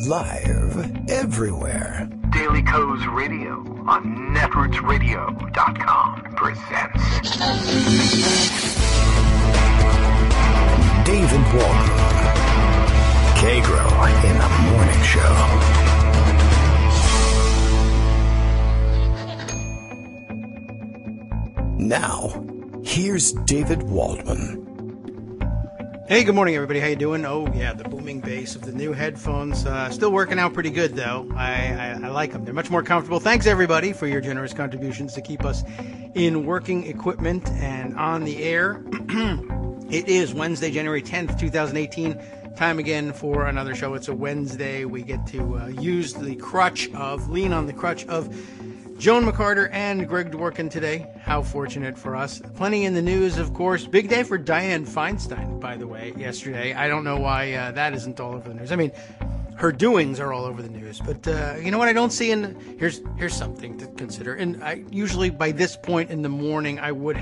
Live everywhere. Daily Kos Radio on netrootsradio.com presents David Waldman. Kagro in the Morning Show. Now, here's David Waldman. Hey, good morning, everybody. How you doing? Oh, yeah, the booming bass of the new headphones. Still working out pretty good, though. I like them. They're much more comfortable. Thanks, everybody, for your generous contributions to keep us in working equipment and on the air. It is Wednesday, January 10th, 2018. Time again for another show. It's a Wednesday. We get to lean on the crutch of Joan McCarter and Greg Dworkin today. How fortunate for us. Plenty in the news, of course. Big day for Dianne Feinstein, by the way, yesterday. I don't know why that isn't all over the news. I mean, her doings are all over the news. But you know what I don't see? Here's something to consider. And I usually by this point in the morning, I would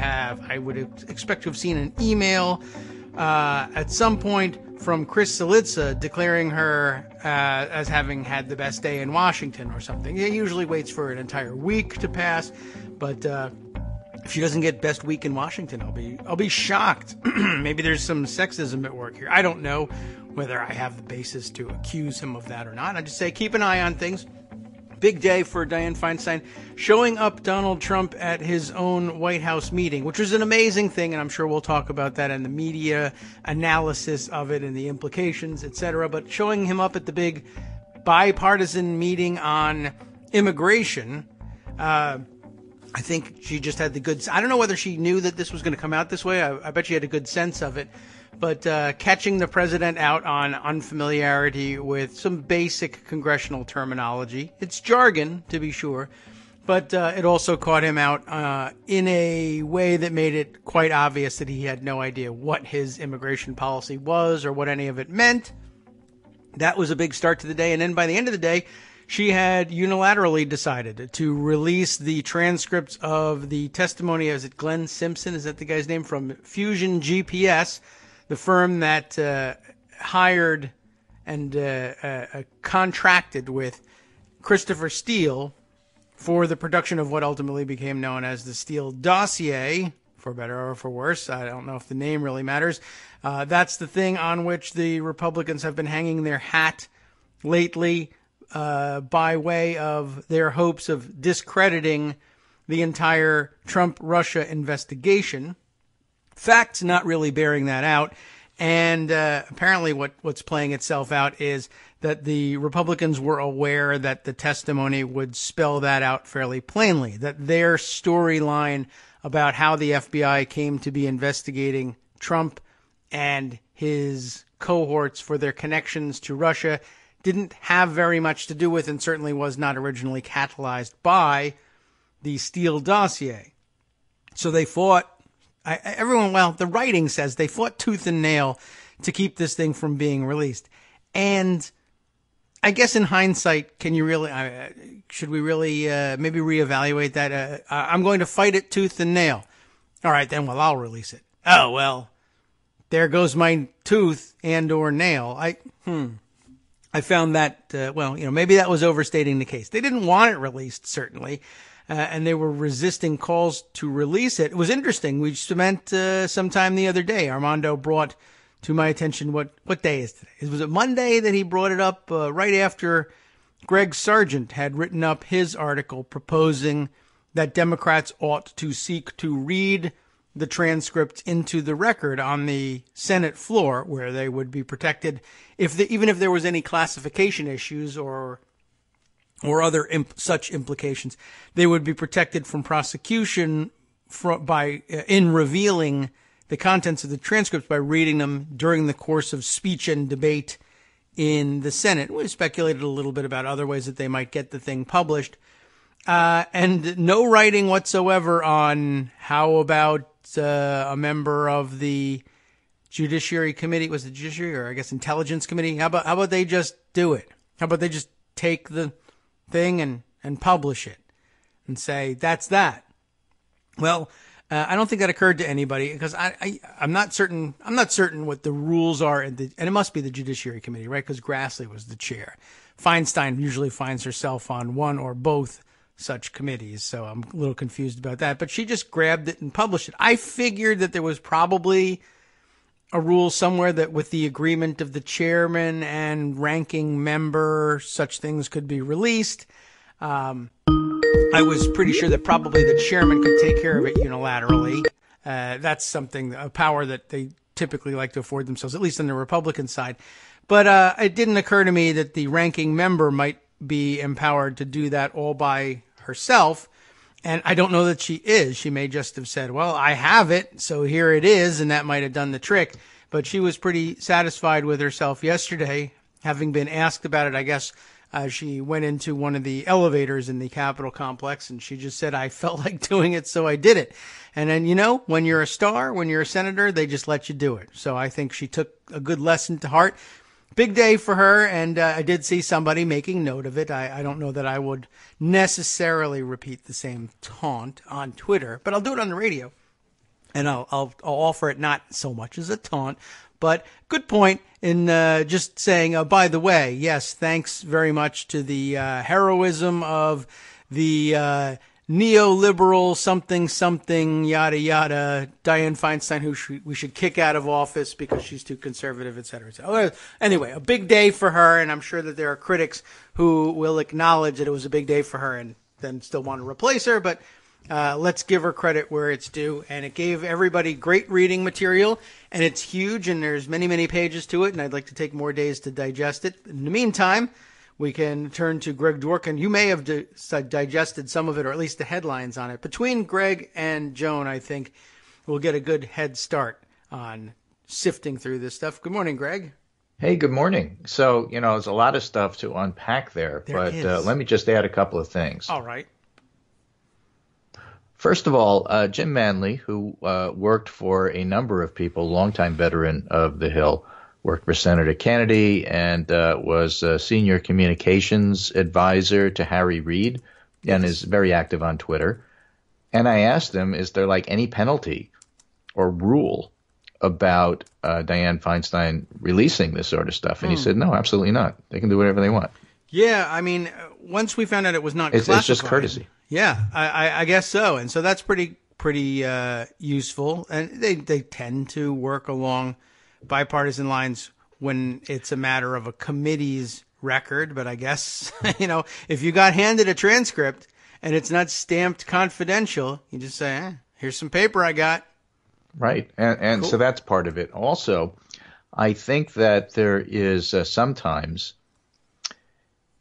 expect to have seen an email at some point from Chris Cillizza declaring her as having had the best day in Washington or something. It usually waits for an entire week to pass, but if she doesn't get best week in Washington, I'll be shocked. Maybe there's some sexism at work here. I don't know whether I have the basis to accuse him of that or not. I just say keep an eye on things. Big day for Dianne Feinstein, showing up Donald Trump at his own White House meeting, which was an amazing thing, and I'm sure we'll talk about that and the media analysis of it and the implications, etc. But showing him up at the big bipartisan meeting on immigration, I think she just had the good... I don't know whether she knew that this was going to come out this way. I bet she had a good sense of it. But catching the president out on unfamiliarity with some basic congressional terminology. It's jargon, to be sure, but it also caught him out in a way that made it quite obvious that he had no idea what his immigration policy was or what any of it meant. That was a big start to the day. And then by the end of the day, she had unilaterally decided to release the transcripts of the testimony. Is it Glenn Simpson? Is that the guy's name? From Fusion GPS, the firm that hired and contracted with Christopher Steele for the production of what ultimately became known as the Steele dossier, for better or for worse. I don't know if the name really matters. That's the thing on which the Republicans have been hanging their hat lately by way of their hopes of discrediting the entire Trump-Russia investigation. Facts not really bearing that out. And apparently what's playing itself out is that the Republicans were aware that the testimony would spell that out fairly plainly, that their storyline about how the FBI came to be investigating Trump and his cohorts for their connections to Russia didn't have very much to do with, and certainly was not originally catalyzed by, the Steele dossier. So they fought... the writing says they fought tooth and nail to keep this thing from being released. And I guess in hindsight, should we really maybe reevaluate that? I'm going to fight it tooth and nail. All right, then, I'll release it. Oh, well, there goes my tooth and or nail. I found that, maybe that was overstating the case. They didn't want it released, certainly. And they were resisting calls to release it. It was interesting. We spent some time the other day. Armando brought to my attention what day is today. Was it Monday that he brought it up right after Greg Sargent had written up his article proposing that Democrats ought to seek to read the transcript into the record on the Senate floor, where they would be protected even if there was any classification issues or other such implications. They would be protected from prosecution in revealing the contents of the transcripts by reading them during the course of speech and debate in the Senate. We speculated a little bit about other ways that they might get the thing published. And no writing whatsoever on how about a member of the Judiciary Committee, was it Judiciary or I guess Intelligence Committee? How about they just do it? How about they just take the thing and publish it and say, that's that. Well, I don't think that occurred to anybody because I'm not certain. I'm not certain what the rules are, and it must be the Judiciary Committee, right? Because Grassley was the chair. Feinstein usually finds herself on one or both such committees, so I'm a little confused about that. But she just grabbed it and published it. I figured that there was probably a rule somewhere that with the agreement of the chairman and ranking member, such things could be released. I was pretty sure that probably the chairman could take care of it unilaterally. That's something, a power that they typically like to afford themselves, at least on the Republican side. But it didn't occur to me that the ranking member might be empowered to do that all by herself. And I don't know that she is. She may just have said, well, I have it, so here it is, and that might have done the trick. But she was pretty satisfied with herself yesterday, having been asked about it, I guess. She went into one of the elevators in the Capitol complex, and she just said, I felt like doing it, so I did it. And then, you know, when you're a star, when you're a senator, they just let you do it. So I think she took a good lesson to heart. Big day for her, and I did see somebody making note of it. I don't know that I would necessarily repeat the same taunt on Twitter, but I'll do it on the radio. And I'll offer it not so much as a taunt, but good point in just saying, by the way, yes, thanks very much to the heroism of the neoliberal something, yada, yada, Dianne Feinstein, who we should kick out of office because she's too conservative, et cetera, et cetera. Anyway, a big day for her, and I'm sure that there are critics who will acknowledge that it was a big day for her and then still want to replace her, but let's give her credit where it's due. And it gave everybody great reading material, and it's huge, and there's many, many pages to it, and I'd like to take more days to digest it. In the meantime, we can turn to Greg Dworkin. You may have digested some of it, or at least the headlines on it. Between Greg and Joan, I think we'll get a good head start on sifting through this stuff. Good morning, Greg. Hey, good morning. So, there's a lot of stuff to unpack there but let me just add a couple of things. All right. First of all, Jim Manley, who worked for a number of people, longtime veteran of the Hill, worked for Senator Kennedy and was a senior communications advisor to Harry Reid and is very active on Twitter. And I asked him, is there like any penalty or rule about Dianne Feinstein releasing this sort of stuff? And he said, no, absolutely not. They can do whatever they want. Yeah, I mean, once we found out it was not classified. It's just courtesy. Yeah, I guess so. And so that's pretty useful. And they tend to work along bipartisan lines when it's a matter of a committee's record. But I guess, if you got handed a transcript and it's not stamped confidential, you just say, here's some paper I got. Right. And cool. So that's part of it. Also, I think that there is sometimes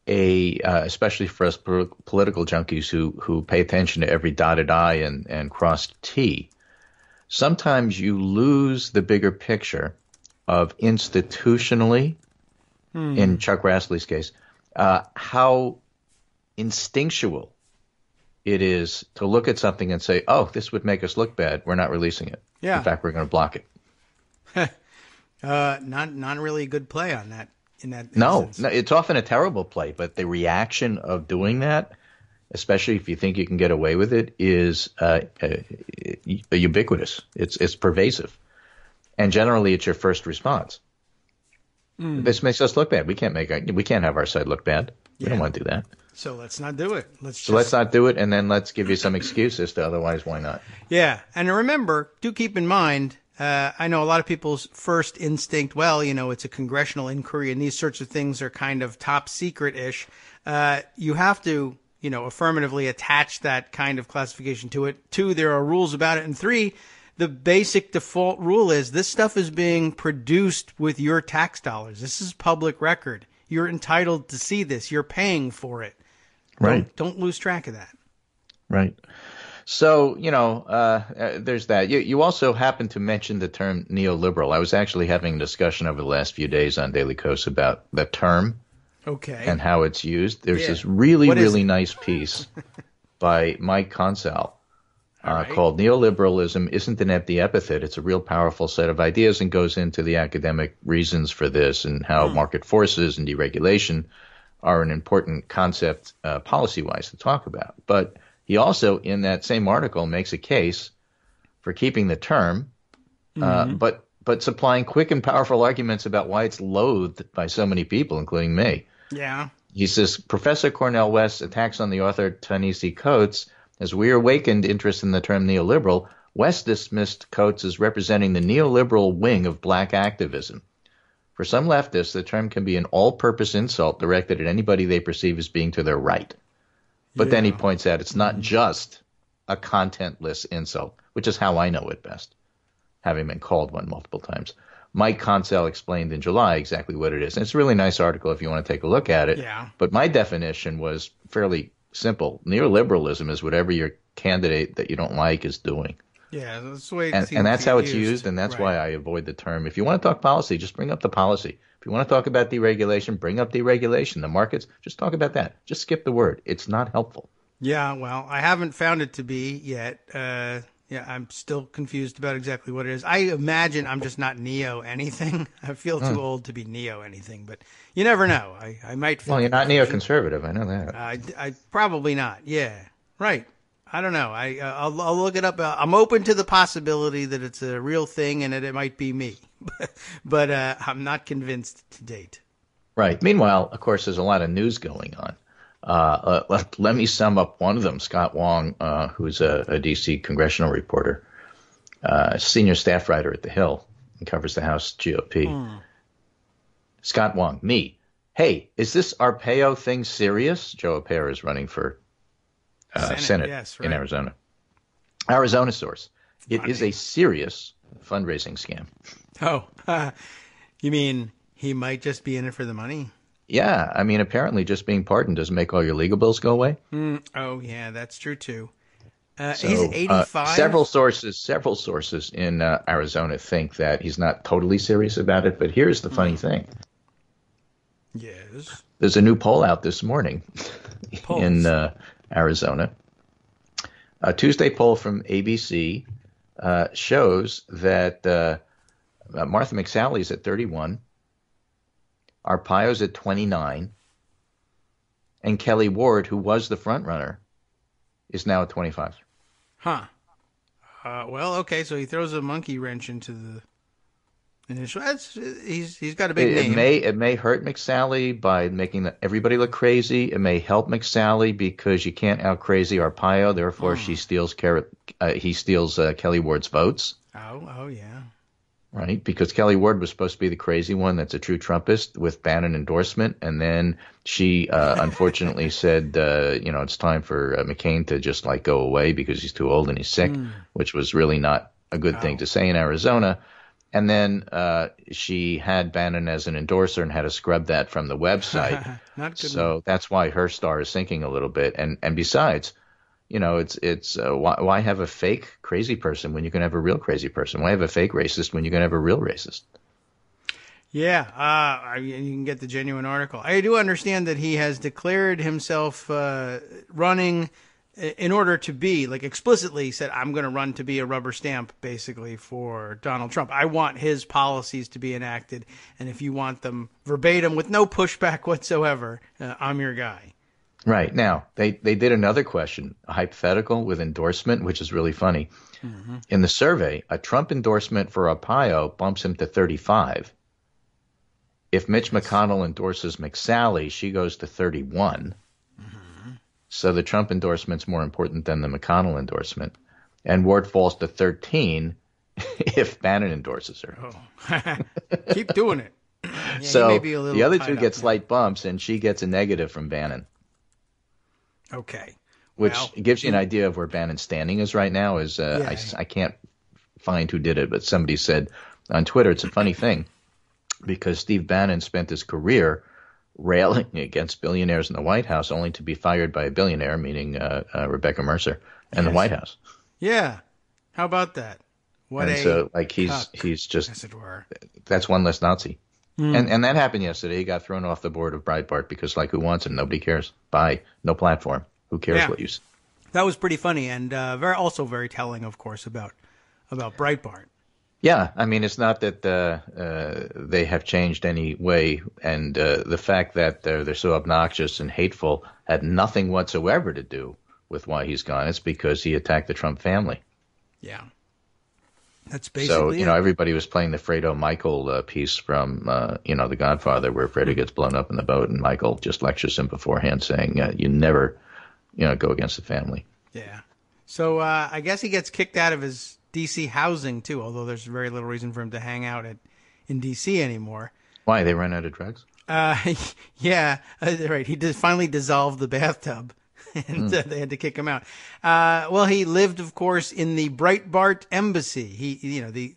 especially for us political junkies who pay attention to every dotted I and crossed T, sometimes you lose the bigger picture of institutionally, in Chuck Grassley's case, how instinctual it is to look at something and say, oh, this would make us look bad. We're not releasing it. Yeah. In fact, we're going to block it. Not really a good play on that. No, it's often a terrible play, but the reaction of doing that, especially if you think you can get away with it, is ubiquitous. It's pervasive, and generally, it's your first response. This makes us look bad. We can't have our side look bad. We don't want to do that. So let's not do it. Let's not do it, and then let's give you some excuse as to otherwise why not. Yeah, and remember, do keep in mind. I know a lot of people's first instinct, it's a congressional inquiry and these sorts of things are kind of top secret-ish. You have to, affirmatively attach that kind of classification to it. 2, there are rules about it. And 3, the basic default rule is this stuff is being produced with your tax dollars. This is public record. You're entitled to see this. You're paying for it. Right. Don't lose track of that. Right. So, there's that. You also happen to mention the term neoliberal. I was actually having a discussion over the last few days on Daily Kos about the term and how it's used. There's this really nice piece by Mike Consall called Neoliberalism Isn't an Empty Epithet. It's a real powerful set of ideas and goes into the academic reasons for this and how market forces and deregulation are an important concept policy-wise to talk about. But he also, in that same article, makes a case for keeping the term, but supplying quick and powerful arguments about why it's loathed by so many people, including me. Yeah. He says, Professor Cornel West's attacks on the author Ta-Nehisi Coates has reawakened interest in the term neoliberal. West dismissed Coates as representing the neoliberal wing of black activism. For some leftists, the term can be an all-purpose insult directed at anybody they perceive as being to their right. But then he points out it's not just a contentless insult, which is how I know it best, having been called one multiple times. Mike Consell explained in July exactly what it is. And it's a really nice article if you want to take a look at it. Yeah. But my definition was fairly simple. Neoliberalism is whatever your candidate that you don't like is doing. Yeah, that's the way and that's how it's used, and that's why I avoid the term. If you want to talk policy, just bring up the policy. If you want to talk about deregulation, bring up deregulation. The markets, just talk about that. Just skip the word. It's not helpful. Yeah, well, I haven't found it to be yet. I'm still confused about exactly what it is. I imagine I'm just not neo anything. I feel too old to be neo anything, but you never know. I might. Well, you're not neoconservative. I know that. I probably not. Yeah, right. I don't know. I'll look it up. I'm open to the possibility that it's a real thing and that it might be me, but I'm not convinced to date. Right. Meanwhile, of course, there's a lot of news going on. Let me sum up one of them. Scott Wong, who's a D.C. congressional reporter, senior staff writer at The Hill, and covers the House GOP. Scott Wong, me. Hey, is this Arpaio thing serious? Joe Arpaio is running for Senate in Arizona. Arizona source. It is a serious fundraising scam. Oh, you mean he might just be in it for the money? Yeah, I mean, apparently just being pardoned doesn't make all your legal bills go away. Oh, yeah, that's true, too. So, he's 85? Several sources in Arizona think that he's not totally serious about it, but here's the funny thing. Yes. There's a new poll out this morning in Arizona. A Tuesday poll from ABC shows that Martha McSally's at 31, Arpaio's at 29, and Kelly Ward, who was the front runner, is now at 25. Huh. Well, okay, so he throws a monkey wrench into the initial. He's got a big name. It may hurt McSally by making everybody look crazy. It may help McSally because you can't out crazy Arpaio. Therefore, he steals Kelly Ward's votes. Oh, yeah. Right, because Kelly Ward was supposed to be the crazy one that's a true Trumpist with Bannon endorsement, and then she unfortunately said, it's time for McCain to just go away because he's too old and he's sick, which was really not a good thing to say in Arizona. And then she had Bannon as an endorser and had to scrub that from the website. Not good. So that's why her star is sinking a little bit. And besides, it's why have a fake crazy person when you can have a real crazy person? Why have a fake racist when you can have a real racist? Yeah, you can get the genuine article. I do understand that he has declared himself running in order to be, explicitly said, I'm going to run to be a rubber stamp, basically, for Donald Trump. I want his policies to be enacted, and if you want them verbatim with no pushback whatsoever, I'm your guy. Right. Now, they did another question, a hypothetical with endorsement, which is really funny. Mm-hmm. In the survey, a Trump endorsement for Arpaio bumps him to 35. If Mitch McConnell endorses McSally, she goes to 31. Mm-hmm. So the Trump endorsement's more important than the McConnell endorsement. And Ward falls to 13 if Bannon endorses her. Oh. Keep doing it. Yeah, so the other two get slight bumps, and she gets a negative from Bannon. Okay. Which gives you an idea of where Bannon's standing is right now. I can't find who did it, but somebody said on Twitter, it's a funny thing because Steve Bannon spent his career railing against billionaires in the White House only to be fired by a billionaire, meaning Rebecca Mercer, and the White House. Yeah. How about that? He's just, as it were. That's one less Nazi. And that happened yesterday. He got thrown off the board of Breitbart because, who wants him? Nobody cares. Bye. No platform. Who cares what you say? That was pretty funny and very telling, of course, about Breitbart. Yeah. I mean, it's not that they have changed any way. And the fact that they're so obnoxious and hateful had nothing whatsoever to do with why he's gone. It's because he attacked the Trump family. Yeah. That's basically So, everybody was playing the Fredo Michael piece from, The Godfather, where Fredo gets blown up in the boat and Michael just lectures him beforehand saying, you never, go against the family. Yeah. So I guess he gets kicked out of his D.C. housing, too, although there's very little reason for him to hang out in D.C. anymore. Why? They ran out of drugs? Yeah, right. He finally dissolved the bathtub. And they had to kick him out. Well, he lived, of course, in the Breitbart embassy.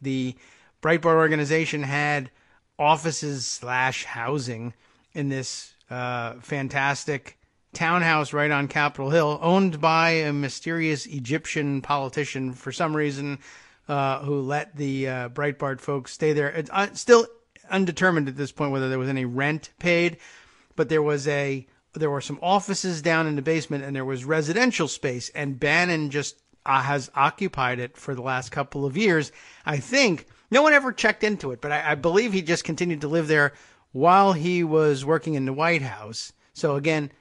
The Breitbart organization had offices / housing in this fantastic townhouse right on Capitol Hill, owned by a mysterious Egyptian politician for some reason, who let the Breitbart folks stay there. It's still undetermined at this point whether there was any rent paid, but there were some offices down in the basement, and there was residential space, and Bannon just has occupied it for the last couple of years. I think no one ever checked into it, but I believe he just continued to live there while he was working in the White House. So again,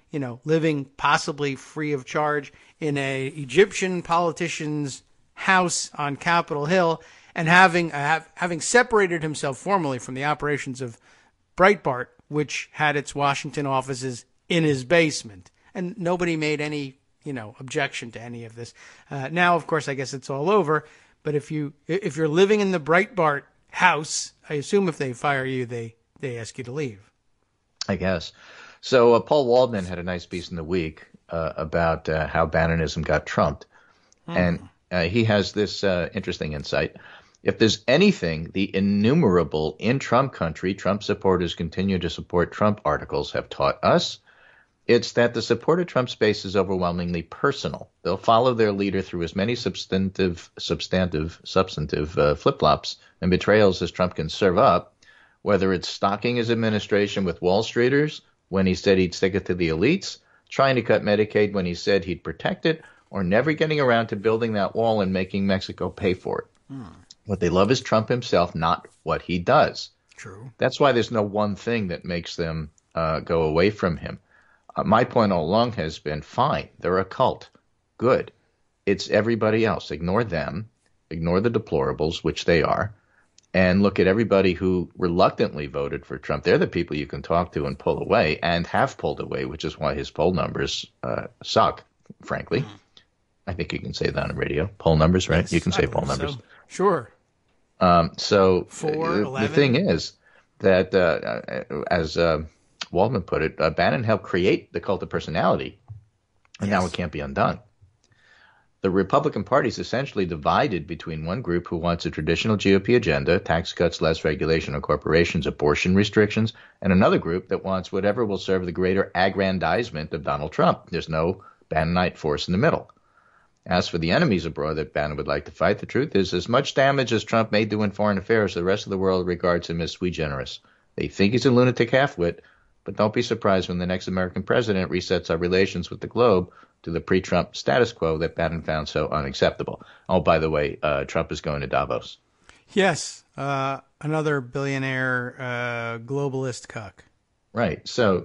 living possibly free of charge in a Egyptian politician's house on Capitol Hill, and having separated himself formally from the operations of Breitbart, which had its Washington offices in his basement, and nobody made any, objection to any of this. Now, of course, I guess it's all over. But if you're living in the Breitbart house, I assume if they fire you, they ask you to leave. I guess. So Paul Waldman had a nice piece in the Week about how Bannonism got trumped, and he has this interesting insight. If there's anything the innumerable in Trump country, Trump supporters continue to support Trump articles have taught us, it's that the support of Trump's base is overwhelmingly personal. They'll follow their leader through as many substantive flip-flops and betrayals as Trump can serve up, whether it's stocking his administration with Wall Streeters when he said he'd stick it to the elites, trying to cut Medicaid when he said he'd protect it, or never getting around to building that wall and making Mexico pay for it. What they love is Trump himself, not what he does. True. That's why there's no one thing that makes them go away from him. My point all along has been, fine, they're a cult. Good. It's everybody else. Ignore them. Ignore the deplorables, which they are, and look at everybody who reluctantly voted for Trump. They're the people you can talk to and pull away, and have pulled away, which is why his poll numbers suck, frankly. I think you can say that on the radio. Poll numbers, right? Yes, you can say poll numbers. So. Sure. So 4, 11. The thing is that, as Waldman put it, Bannon helped create the cult of personality, and now it can't be undone. The Republican Party is essentially divided between one group who wants a traditional GOP agenda, tax cuts, less regulation on corporations, abortion restrictions, and another group that wants whatever will serve the greater aggrandizement of Donald Trump. There's no Bannonite force in the middle. As for the enemies abroad that Bannon would like to fight, the truth is, as much damage as Trump may do in foreign affairs, the rest of the world regards him as sui generis. They think he's a lunatic halfwit, but don't be surprised when the next American president resets our relations with the globe to the pre-Trump status quo that Bannon found so unacceptable. Oh, by the way, Trump is going to Davos. Yes, another billionaire globalist cuck. Right. So,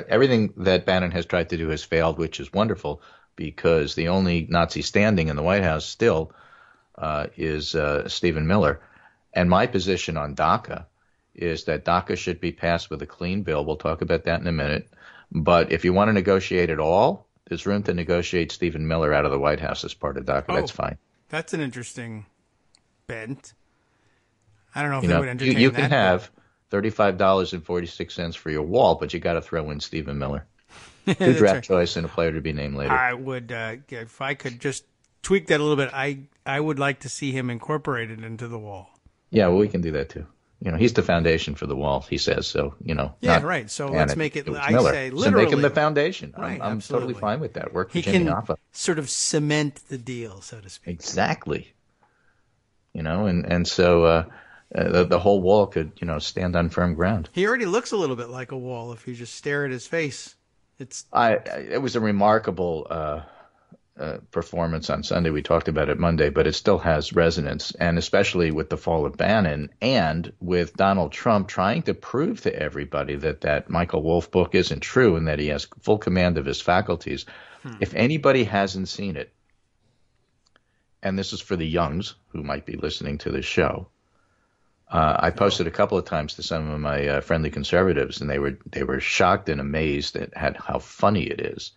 everything that Bannon has tried to do has failed, which is wonderful, because the only Nazi standing in the White House still is Stephen Miller. And my position on DACA is that DACA should be passed with a clean bill. We'll talk about that in a minute. But if you want to negotiate at all, there's room to negotiate Stephen Miller out of the White House as part of DACA. That's fine. That's an interesting bent. I don't know if they would entertain that. You can have $35.46 for your wall, but you got to throw in Stephen Miller. Two draft choice and a player to be named later. I would, if I could just tweak that a little bit, I would like to see him incorporated into the wall. Yeah, well, we can do that too. He's the foundation for the wall, he says. So, Yeah, right. So let's make it, I Miller. say, literally. So make him the foundation. Right, I'm totally fine with that. Work for he Jimmy can Hoffa. sort of cement the deal, so to speak. Exactly. And so the whole wall could, stand on firm ground. He already looks a little bit like a wall if you just stare at his face. It was a remarkable performance on Sunday. We talked about it Monday, but it still has resonance, and especially with the fall of Bannon and with Donald Trump trying to prove to everybody that Michael Wolff book isn't true and that he has full command of his faculties. If anybody hasn't seen it, and this is for the youngs who might be listening to this show. I posted a couple of times to some of my friendly conservatives, and they were shocked and amazed at how funny it is.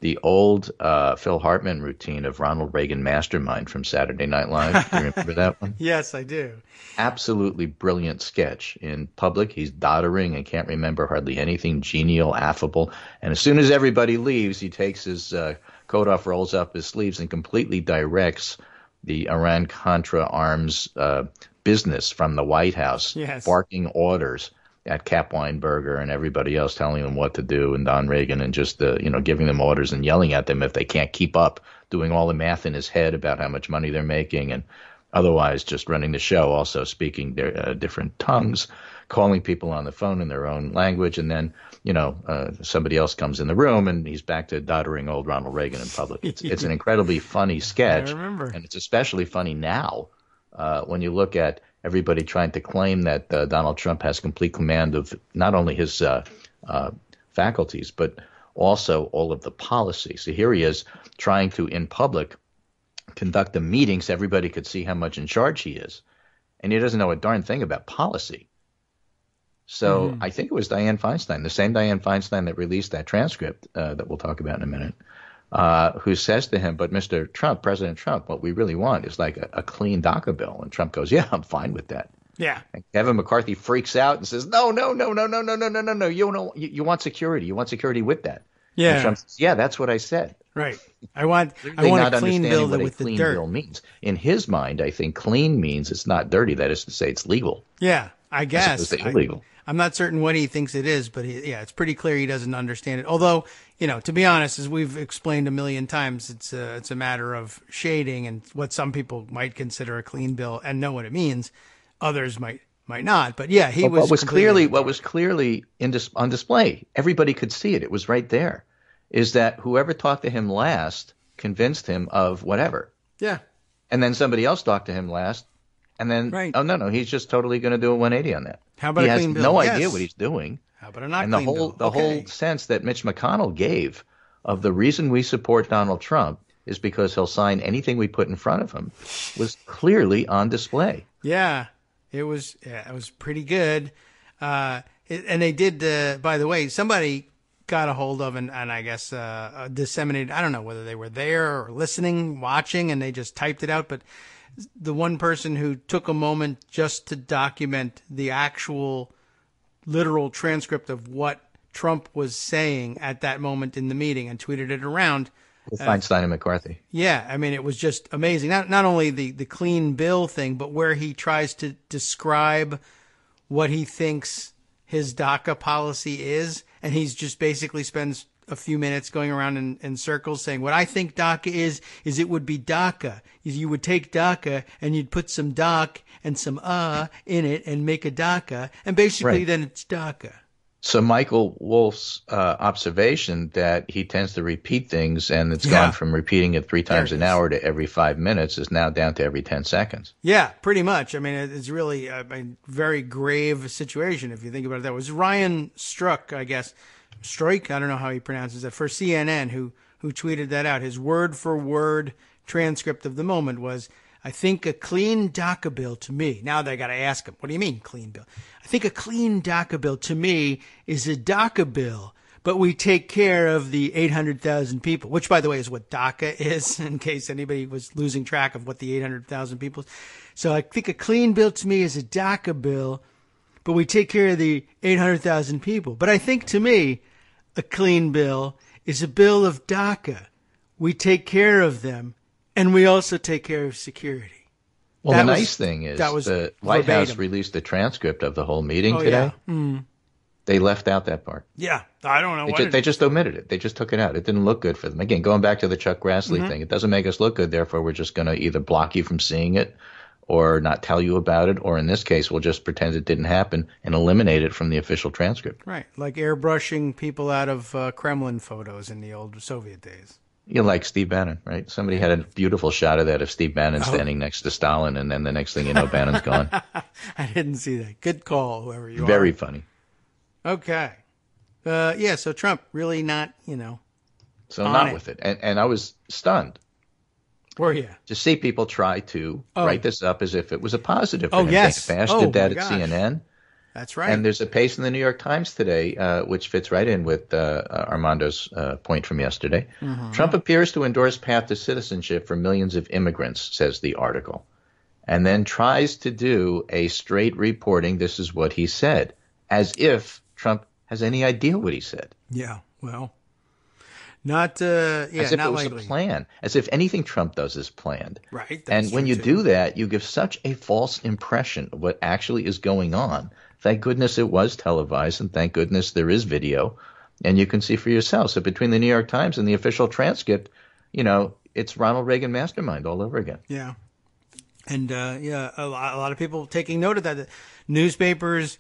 The old Phil Hartman routine of Ronald Reagan Mastermind from Saturday Night Live. Do you remember that one? Yes, I do. Absolutely brilliant sketch. In public, he's doddering and can't remember hardly anything, genial, affable. And as soon as everybody leaves, he takes his coat off, rolls up his sleeves, and completely directs the Iran-Contra arms business from the White House, yes, barking orders at Cap Weinberger and everybody else, telling them what to do, and Don Reagan, and just giving them orders and yelling at them if they can't keep up, doing all the math in his head about how much money they're making, and otherwise just running the show, also speaking their different tongues, calling people on the phone in their own language, and then somebody else comes in the room and he's back to doddering old Ronald Reagan in public. It's an incredibly funny sketch, I remember, and it's especially funny now when you look at everybody trying to claim that Donald Trump has complete command of not only his faculties, but also all of the policy. So here he is trying to, in public, conduct a meeting so everybody could see how much in charge he is. And he doesn't know a darn thing about policy. So I think it was Dianne Feinstein, the same Dianne Feinstein that released that transcript that we'll talk about in a minute, who says to him, but Mr. Trump, President Trump, what we really want is like a clean DACA bill. And Trump goes, yeah, I'm fine with that. Yeah. And Kevin McCarthy freaks out and says, no. You want security. You want security with that. Yeah. And Trump says, yeah, that's what I said. Right. I want not a clean bill what with a clean the dirt. bill means. In his mind, I think clean means it's not dirty. That is to say, it's legal. Yeah, I guess. As opposed to illegal. I'm not certain what he thinks it is, but it's pretty clear he doesn't understand it. Although, to be honest, as we've explained a million times, it's a matter of shading and what some people might consider a clean bill and know what it means. Others might not. But yeah, what was clearly on display. Everybody could see it. It was right there. Is that whoever talked to him last convinced him of whatever. Yeah. And then somebody else talked to him last. And then, right. Oh, no, he's just totally going to do a 180 on that. How about a clean bill? He has no idea what he's doing. How about a not clean bill? The whole sense that Mitch McConnell gave of the reason we support Donald Trump is because he'll sign anything we put in front of him was clearly on display. Yeah, it was pretty good. And they did, by the way, somebody got a hold of and I guess disseminated, I don't know whether they were there or listening, watching, and they just typed it out, but the one person who took a moment just to document the actual literal transcript of what Trump was saying at that moment in the meeting and tweeted it around. With Feinstein and McCarthy. Yeah, I mean, it was just amazing. Not only the clean bill thing, but where he tries to describe what he thinks his DACA policy is, and he's just basically spends a few minutes going around in circles saying, what I think DACA is it would be DACA. You would take DACA and you'd put some DOC and some in it and make a DACA, and basically then it's DACA. So Michael Wolff's observation that he tends to repeat things and it's gone from repeating it 3 times an hour to every 5 minutes is now down to every 10 seconds. Yeah, pretty much. I mean, it's really a very grave situation if you think about it. That was Ryan Strzok, I guess. Stroik, I don't know how he pronounces it, for CNN, who tweeted that out. His word-for-word transcript of the moment was, I think a clean DACA bill to me. Now they got to ask him, what do you mean clean bill? I think a clean DACA bill to me is a DACA bill, but we take care of the 800,000 people, which, by the way, is what DACA is, in case anybody was losing track of what the 800,000 people is. So I think a clean bill to me is a DACA bill, but we take care of the 800,000 people. But I think to me, a clean bill is a bill of DACA. We take care of them, and we also take care of security. Well, the nice thing is the White House released the transcript of the whole meeting today. Yeah. Mm. They left out that part. Yeah, I don't know They just omitted it. They just took it out. It didn't look good for them. Again, going back to the Chuck Grassley thing, it doesn't make us look good. Therefore, we're just going to either block you from seeing it or not tell you about it, or in this case, we'll just pretend it didn't happen and eliminate it from the official transcript. Right, like airbrushing people out of Kremlin photos in the old Soviet days. You like Steve Bannon, right? Somebody had a beautiful shot of that of Steve Bannon standing next to Stalin, and then the next thing you know, Bannon's gone. I didn't see that. Good call, whoever you are. Very funny. Okay. So Trump really not, So not with it. And I was stunned. Were you? To see people try to write this up as if it was a positive. Oh, yes. Bash did that at CNN. That's right. And there's a piece in the New York Times today, which fits right in with Armando's point from yesterday. Mm-hmm. Trump appears to endorse path to citizenship for millions of immigrants, says the article, and then tries to do a straight reporting. This is what he said, as if Trump has any idea what he said. Yeah, well, not as if not it was likely. a plan, as if anything Trump does is planned. Right. And when you do that, you give such a false impression of what actually is going on. Thank goodness it was televised, and thank goodness there is video, and you can see for yourself. So between the New York Times and the official transcript, it's Ronald Reagan Mastermind all over again. Yeah. And, a lot of people taking note of that. The newspapers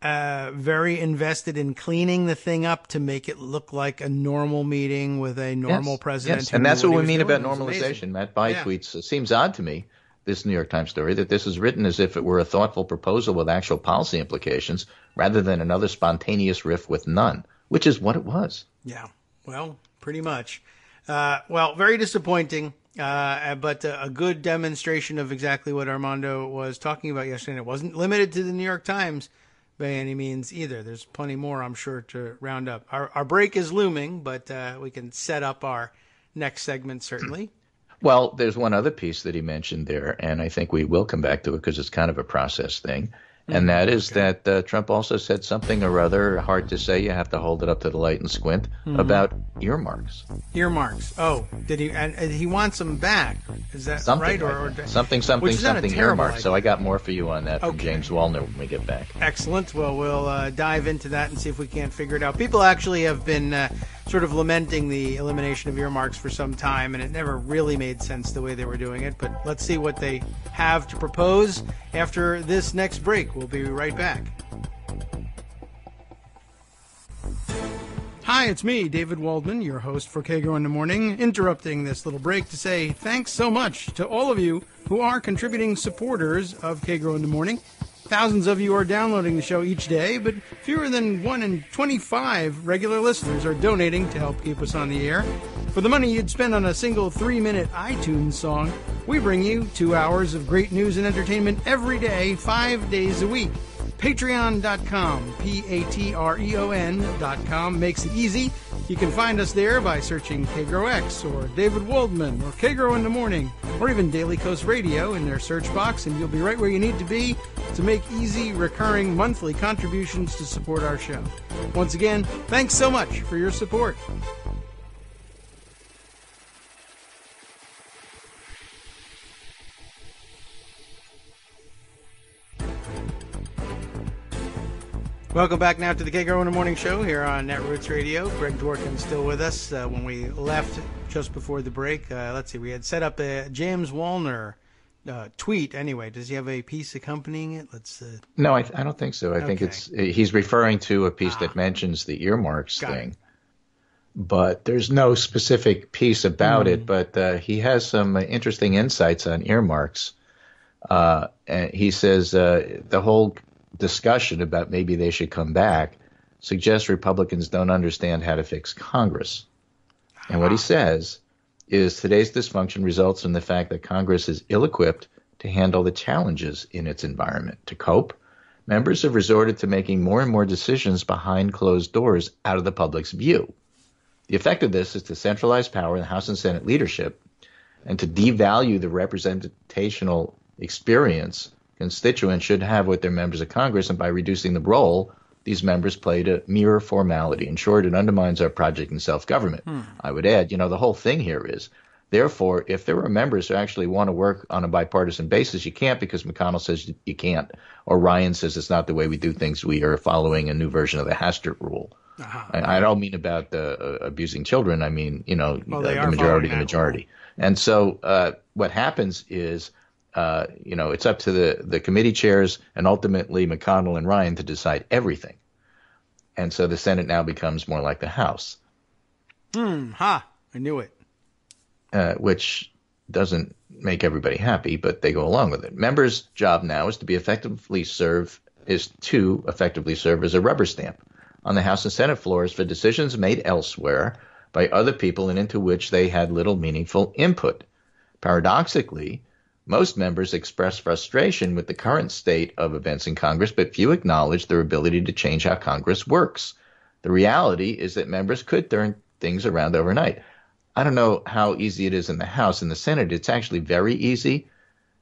very invested in cleaning the thing up to make it look like a normal meeting with a normal president. Yes, and that's what we mean about normalization. Matt Bai tweets, it seems odd to me, this New York Times story, that this is written as if it were a thoughtful proposal with actual policy implications rather than another spontaneous riff with none, which is what it was. Yeah, well, pretty much. Very disappointing, but a good demonstration of exactly what Armando was talking about yesterday. And it wasn't limited to the New York Times by any means either. There's plenty more, I'm sure, to round up. Our break is looming, but we can set up our next segment, certainly. Well, there's one other piece that he mentioned there, and I think we will come back to it because it's kind of a process thing. And that is that Trump also said something or other, hard to say, you have to hold it up to the light and squint, about earmarks. Earmarks. Oh, did he? And he wants them back. Is that something right? Like something earmarks. So I got more for you on that from James Waldman when we get back. Excellent. Well, we'll dive into that and see if we can't figure it out. People actually have been sort of lamenting the elimination of earmarks for some time, and it never really made sense the way they were doing it. But let's see what they have to propose after this next break. We'll be right back. Hi, it's me, David Waldman, your host for Kagro in the Morning, interrupting this little break to say thanks so much to all of you who are contributing supporters of Kagro in the Morning. Thousands of you are downloading the show each day, but fewer than 1 in 25 regular listeners are donating to help keep us on the air. For the money you'd spend on a single 3-minute iTunes song, we bring you 2 hours of great news and entertainment every day, 5 days a week. Patreon.com, Patreon.com makes it easy. You can find us there by searching KagroX or David Waldman or Kagro in the Morning or even Daily Coast Radio in their search box, and you'll be right where you need to be to make easy, recurring monthly contributions to support our show. Once again, thanks so much for your support. Welcome back now to the Kagro in the Morning Show here on Netroots Radio. Greg Dworkin's still with us. When we left just before the break, let's see, we had set up a James Wallner tweet. Anyway, does he have a piece accompanying it? No, I don't think so. I think he's referring to a piece that mentions the earmarks thing. But there's no specific piece about it. But he has some interesting insights on earmarks. And he says the whole discussion about maybe they should come back suggests Republicans don't understand how to fix Congress. And what he says is today's dysfunction results from the fact that Congress is ill-equipped to handle the challenges in its environment. To cope, members have resorted to making more and more decisions behind closed doors out of the public's view. The effect of this is to centralize power in the House and Senate leadership and to devalue the representational experience constituents should have with their members of Congress, and by reducing the role these members play to mere formality. In short, it undermines our project in self-government. I would add, the whole thing here is, therefore, if there are members who actually want to work on a bipartisan basis, you can't because McConnell says you can't, or Ryan says it's not the way we do things. We are following a new version of the Hastert rule. I don't mean about abusing children. I mean, the majority. And so what happens is, it's up to the committee chairs and ultimately McConnell and Ryan to decide everything. And so the Senate now becomes more like the House. I knew it. Which doesn't make everybody happy, but they go along with it. Members' job now is to effectively serve as a rubber stamp on the House and Senate floors for decisions made elsewhere by other people and into which they had little meaningful input. Paradoxically, most members express frustration with the current state of events in Congress, but few acknowledge their ability to change how Congress works. The reality is that members could turn things around overnight. I don't know how easy it is in the House. In the Senate, it's actually very easy.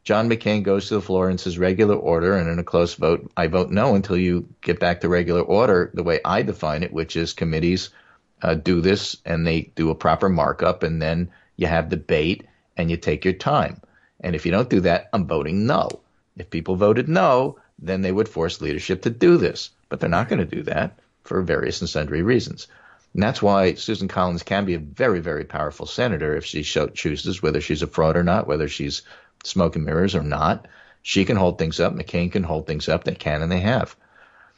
John McCain goes to the floor and says regular order, and in a close vote, I vote no until you get back to regular order the way I define it, which is committees do this and they do a proper markup, and then you have debate and you take your time. And if you don't do that, I'm voting no. If people voted no, then they would force leadership to do this. But they're not going to do that for various and sundry reasons. And that's why Susan Collins can be a very, very powerful senator if she chooses, whether she's a fraud or not, whether she's smoke and mirrors or not. She can hold things up. McCain can hold things up. They can and they have.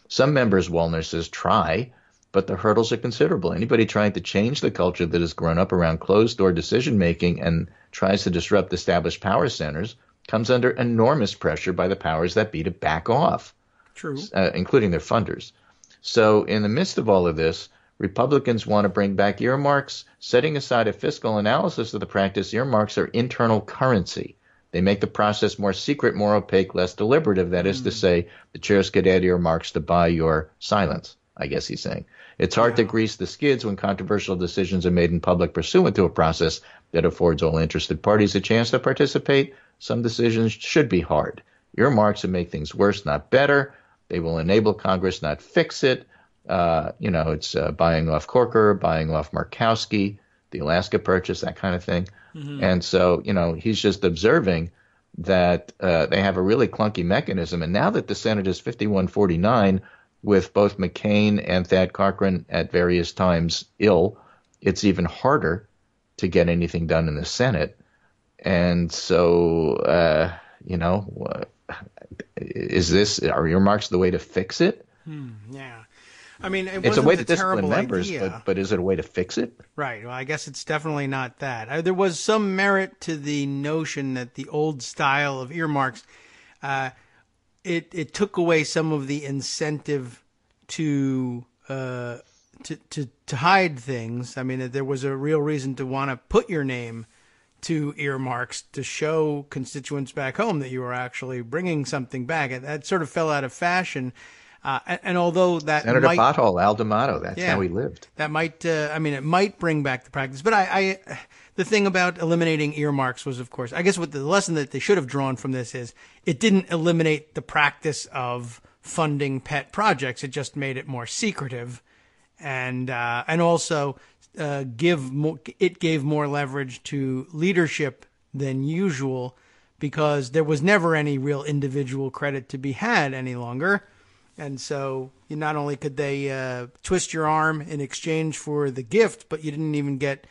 Some members, Wallner says, try, but the hurdles are considerable. Anybody trying to change the culture that has grown up around closed-door decision-making and tries to disrupt established power centers comes under enormous pressure by the powers that be to back off, True, including their funders. So in the midst of all of this, Republicans want to bring back earmarks. Setting aside a fiscal analysis of the practice, earmarks are internal currency. They make the process more secret, more opaque, less deliberative. That is to say, the chairs could add earmarks to buy your silence, I guess he's saying. It's hard to grease the skids when controversial decisions are made in public pursuant to a process that affords all interested parties a chance to participate. Some decisions should be hard. Earmarks will make things worse, not better. They will enable Congress, not fix it. It's buying off Corker, buying off Murkowski, the Alaska Purchase, that kind of thing. Mm-hmm. And so, he's just observing that they have a really clunky mechanism. And now that the Senate is 51-49, with both McCain and Thad Cochran at various times ill, it's even harder to get anything done in the Senate. And so, are earmarks the way to fix it? Yeah. I mean, it's a way to discipline members, but is it a way to fix it? Right. Well, I guess it's definitely not that. There was some merit to the notion that the old style of earmarks, it took away some of the incentive to hide things. I mean, there was a real reason to want to put your name to earmarks to show constituents back home that you were actually bringing something back. And that sort of fell out of fashion. And although that Senator Pothole, Al D'Amato, that's how he lived. That might, it might bring back the practice. But the thing about eliminating earmarks was, of course, I guess what the lesson that they should have drawn from this is it didn't eliminate the practice of funding pet projects. It just made it more secretive, and also gave more leverage to leadership than usual, because there was never any real individual credit to be had any longer. And so not only could they twist your arm in exchange for the gift, but you didn't even get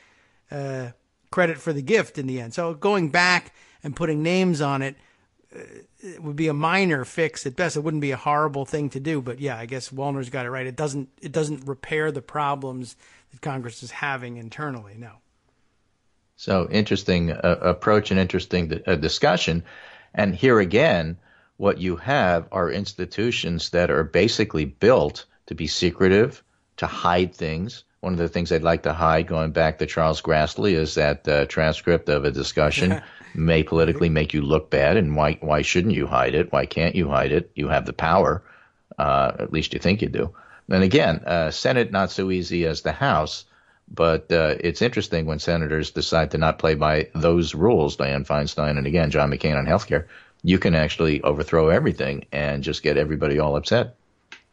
credit for the gift in the end. So going back and putting names on it, it would be a minor fix at best. It wouldn't be a horrible thing to do. But yeah, I guess Wallner's got it right. It doesn't repair the problems that Congress is having internally. No. So interesting approach and interesting discussion. And here again, what you have are institutions that are basically built to be secretive, to hide things. One of the things they'd like to hide, going back to Charles Grassley, is that transcript of a discussion may politically make you look bad. And why shouldn't you hide it? Why can't you hide it? You have the power. At least you think you do. And again, Senate, not so easy as the House. But it's interesting when senators decide to not play by those rules, Dianne Feinstein and, again, John McCain on healthcare. You can actually overthrow everything and just get everybody all upset.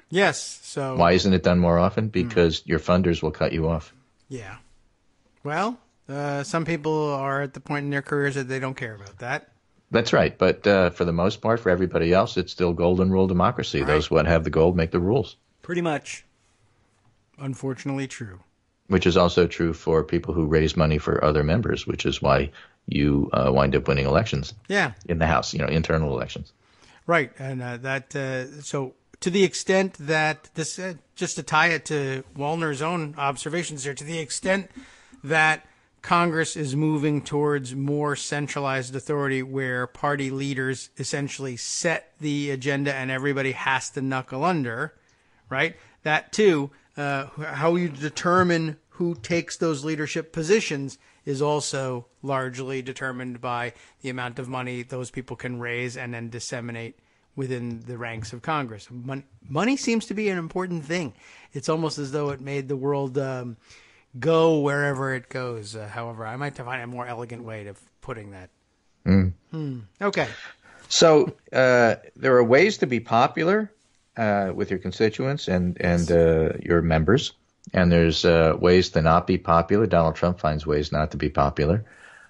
Yes. So why isn't it done more often? Because your funders will cut you off. Yeah. Well, some people are at the point in their careers that they don't care about that. That's right. But for the most part, for everybody else, it's still golden rule democracy. Right. Those what have the gold make the rules. Pretty much. Unfortunately true. Which is also true for people who raise money for other members, which is why you wind up winning elections. Yeah. In the House, internal elections. Right. And so to the extent that this, just to tie it to Wallner's own observations here, to the extent that Congress is moving towards more centralized authority where party leaders essentially set the agenda and everybody has to knuckle under, right? That too, how you determine who takes those leadership positions is also largely determined by the amount of money those people can raise and then disseminate within the ranks of Congress. Money seems to be an important thing. It's almost as though it made the world go wherever it goes. However, I might find a more elegant way of putting that. Okay. So there are ways to be popular with your constituents and your members, and there's ways to not be popular. Donald Trump finds ways not to be popular.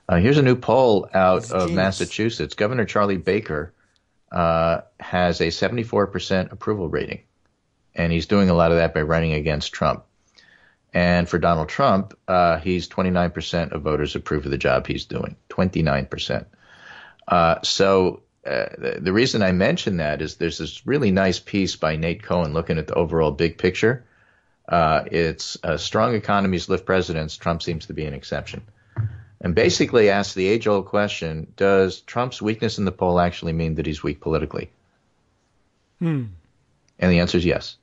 Here's a new poll out of Massachusetts. Governor Charlie Baker has a 74% approval rating, and he's doing a lot of that by running against Trump. And for Donald Trump, he's 29% of voters approve of the job he's doing, 29%. So the reason I mention that is there's this really nice piece by Nate Cohen looking at the overall big picture. It's strong economies lift presidents. Trump seems to be an exception. And basically asks the age-old question, does Trump's weakness in the poll actually mean that he's weak politically? And the answer is yes.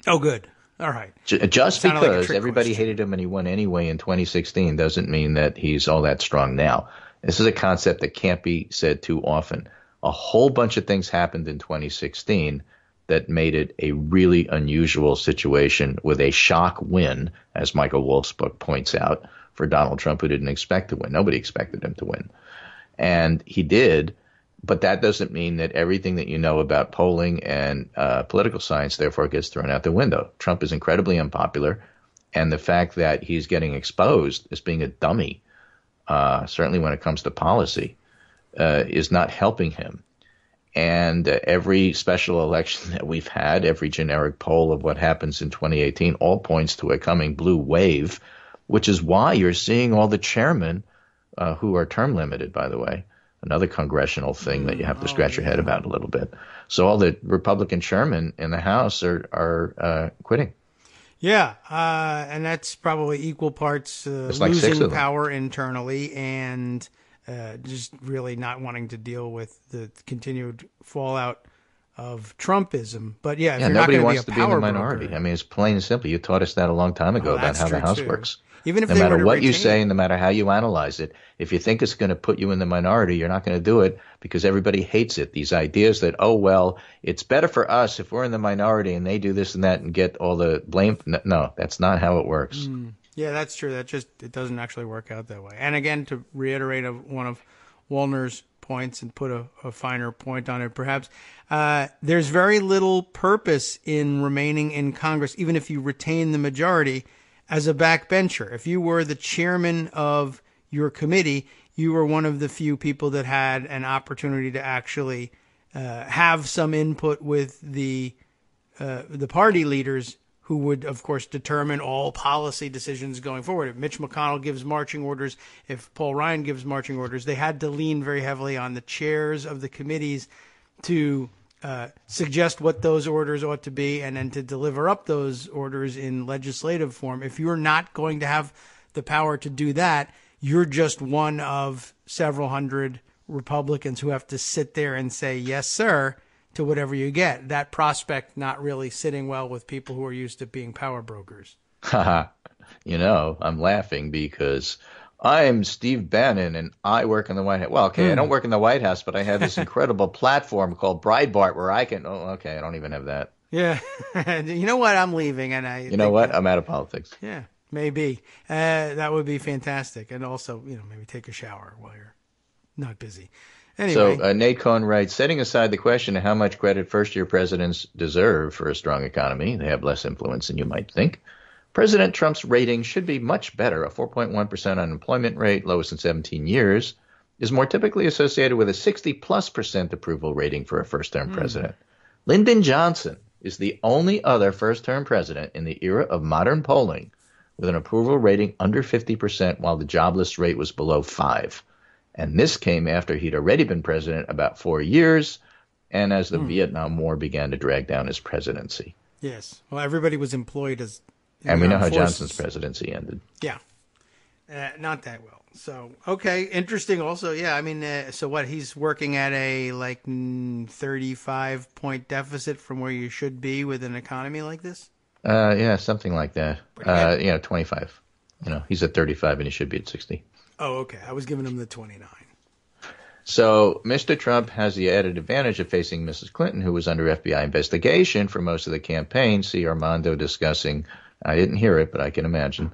Oh, good. All right. Just because like everybody question. hated him and he won anyway in 2016 doesn't mean that he's all that strong now. This is a concept that can't be said too often. A whole bunch of things happened in 2016 that made it a really unusual situation with a shock win, as Michael Wolff's book points out, for Donald Trump, who didn't expect to win. Nobody expected him to win. And he did, but that doesn't mean that everything that you know about polling and political science, therefore, gets thrown out the window. Trump is incredibly unpopular, and the fact that he's getting exposed as being a dummy, certainly when it comes to policy, is not helping him. And every special election that we've had, every generic poll of what happens in 2018, all points to a coming blue wave, which is why you're seeing all the chairmen who are term limited, by the way, another congressional thing that you have to scratch your head about a little bit. So all the Republican chairmen in the House are quitting. Yeah, and that's probably equal parts like losing power internally and just really not wanting to deal with the continued fallout of Trumpism. But yeah, if you're nobody not wants to be in the broker, minority. I mean, it's plain and simple. You taught us that a long time ago about how the House works. Even if no they matter were to what you retain say, no matter how you analyze it, if you think it's going to put you in the minority, you're not going to do it because everybody hates it. These ideas that, oh, well, it's better for us if we're in the minority and they do this and that and get all the blame. No, that's not how it works. Yeah, that's true. It doesn't actually work out that way. And again, to reiterate one of Wallner's points and put a finer point on it, perhaps, there's very little purpose in remaining in Congress, even if you retain the majority, as a backbencher. If you were the chairman of your committee, you were one of the few people that had an opportunity to actually have some input with the party leaders, who would, of course, determine all policy decisions going forward. If Mitch McConnell gives marching orders, if Paul Ryan gives marching orders, they had to lean very heavily on the chairs of the committees to suggest what those orders ought to be and then to deliver up those orders in legislative form. If you're not going to have the power to do that, you're just one of several hundred Republicans who have to sit there and say, yes, sir, to whatever you get. That prospect not really sitting well with people who are used to being power brokers. You know, I'm laughing because I'm Steve Bannon and I work in the White House. Well, okay, I don't work in the White House, but I have this incredible platform called Breitbart where I can, I don't even have that. Yeah. You know what? I'm leaving. And you know what? I'm out of politics. Yeah, maybe. That would be fantastic. And also, maybe take a shower while you're not busy. Anyway. So Nate Cohn writes, setting aside the question of how much credit first-year presidents deserve for a strong economy, they have less influence than you might think. President Trump's rating should be much better. A 4.1% unemployment rate, lowest in 17 years, is more typically associated with a 60+% approval rating for a first-term president. Lyndon Johnson is the only other first-term president in the era of modern polling with an approval rating under 50%, while the jobless rate was below 5%. And this came after he'd already been president about 4 years, and as the Vietnam War began to drag down his presidency. Yes. Well, everybody was employed as... And we know how Johnson's presidency ended. Yeah. Not that well. So, okay. Interesting also. Yeah, I mean, so what, he's working at a, 35-point deficit from where you should be with an economy like this? Yeah, something like that. 25. He's at 35 and he should be at 60. Oh, okay. I was giving him the 29. So Mr. Trump has the added advantage of facing Mrs. Clinton, who was under FBI investigation for most of the campaign. See Armando discussing, I didn't hear it, but I can imagine.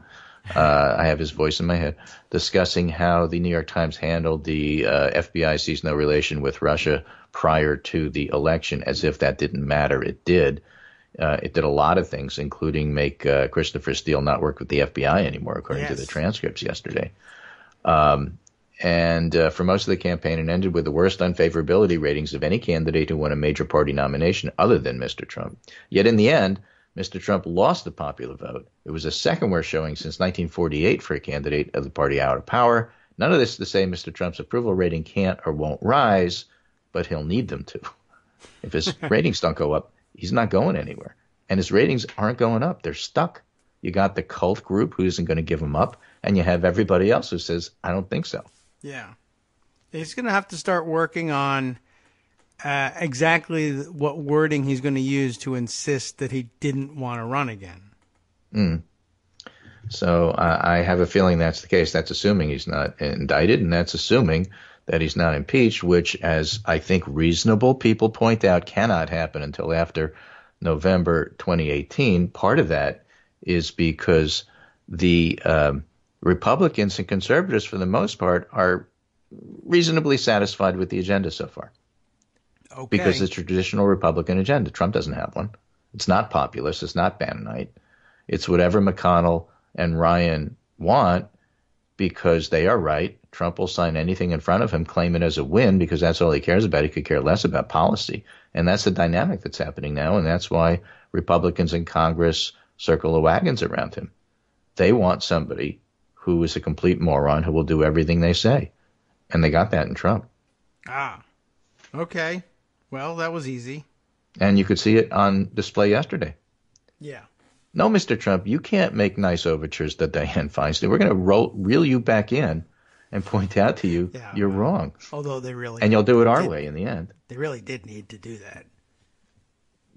I have his voice in my head, discussing how the New York Times handled the FBI sees no relation with Russia prior to the election, as if that didn't matter. It did. It did a lot of things, including make Christopher Steele not work with the FBI anymore, according to the transcripts yesterday. And for most of the campaign, it ended with the worst unfavorability ratings of any candidate who won a major party nomination other than Mr. Trump. Yet in the end, Mr. Trump lost the popular vote. It was the second worst showing since 1948 for a candidate of the party out of power. None of this to say Mr. Trump's approval rating can't or won't rise, but he'll need them to. If his ratings don't go up, he's not going anywhere. And his ratings aren't going up. They're stuck. You got the cult group who isn't going to give him up, and you have everybody else who says, I don't think so. Yeah. He's going to have to start working on exactly what wording he's going to use to insist that he didn't want to run again. So I have a feeling that's the case. That's assuming he's not indicted, and that's assuming that he's not impeached, which, as I think reasonable people point out, cannot happen until after November 2018. Part of that is because the Republicans and conservatives, for the most part, are reasonably satisfied with the agenda so far. Okay. Because it's a traditional Republican agenda. Trump doesn't have one. It's not populist. It's not Bannonite. It's whatever McConnell and Ryan want because they are right. Trump will sign anything in front of him, claim it as a win because that's all he cares about. He could care less about policy. And that's the dynamic that's happening now, and that's why Republicans in Congress circle the wagons around him. They want somebody who is a complete moron who will do everything they say. And they got that in Trump. Ah, okay. Well, that was easy. And you could see it on display yesterday. Yeah. No, Mr. Trump, you can't make nice overtures to Dianne Feinstein. We're going to reel you back in and point out to you you're wrong. Although they really... And you'll do it our way in the end. They really did need to do that.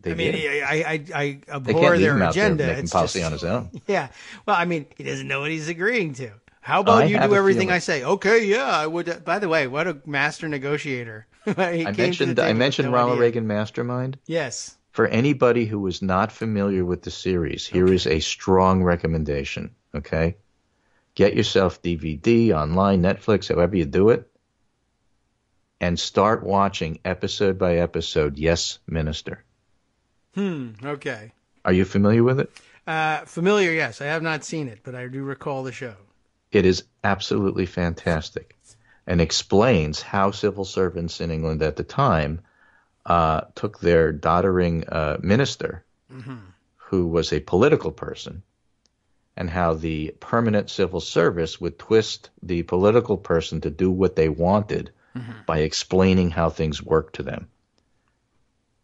I abhor their agenda. Making policy on his own. Yeah. Well, I mean, he doesn't know what he's agreeing to. How about you do everything I say? Okay, yeah, I would. By the way, what a master negotiator. I mentioned Ronald Reagan Mastermind. Yes. For anybody who is not familiar with the series, here is a strong recommendation, okay? Get yourself DVD, online, Netflix, however you do it, and start watching episode by episode, Yes, Minister. Okay. Are you familiar with it? Familiar, yes. I have not seen it, but I do recall the show. It is absolutely fantastic and explains how civil servants in England at the time took their doddering minister, who was a political person, and how the permanent civil service would twist the political person to do what they wanted by explaining how things work to them.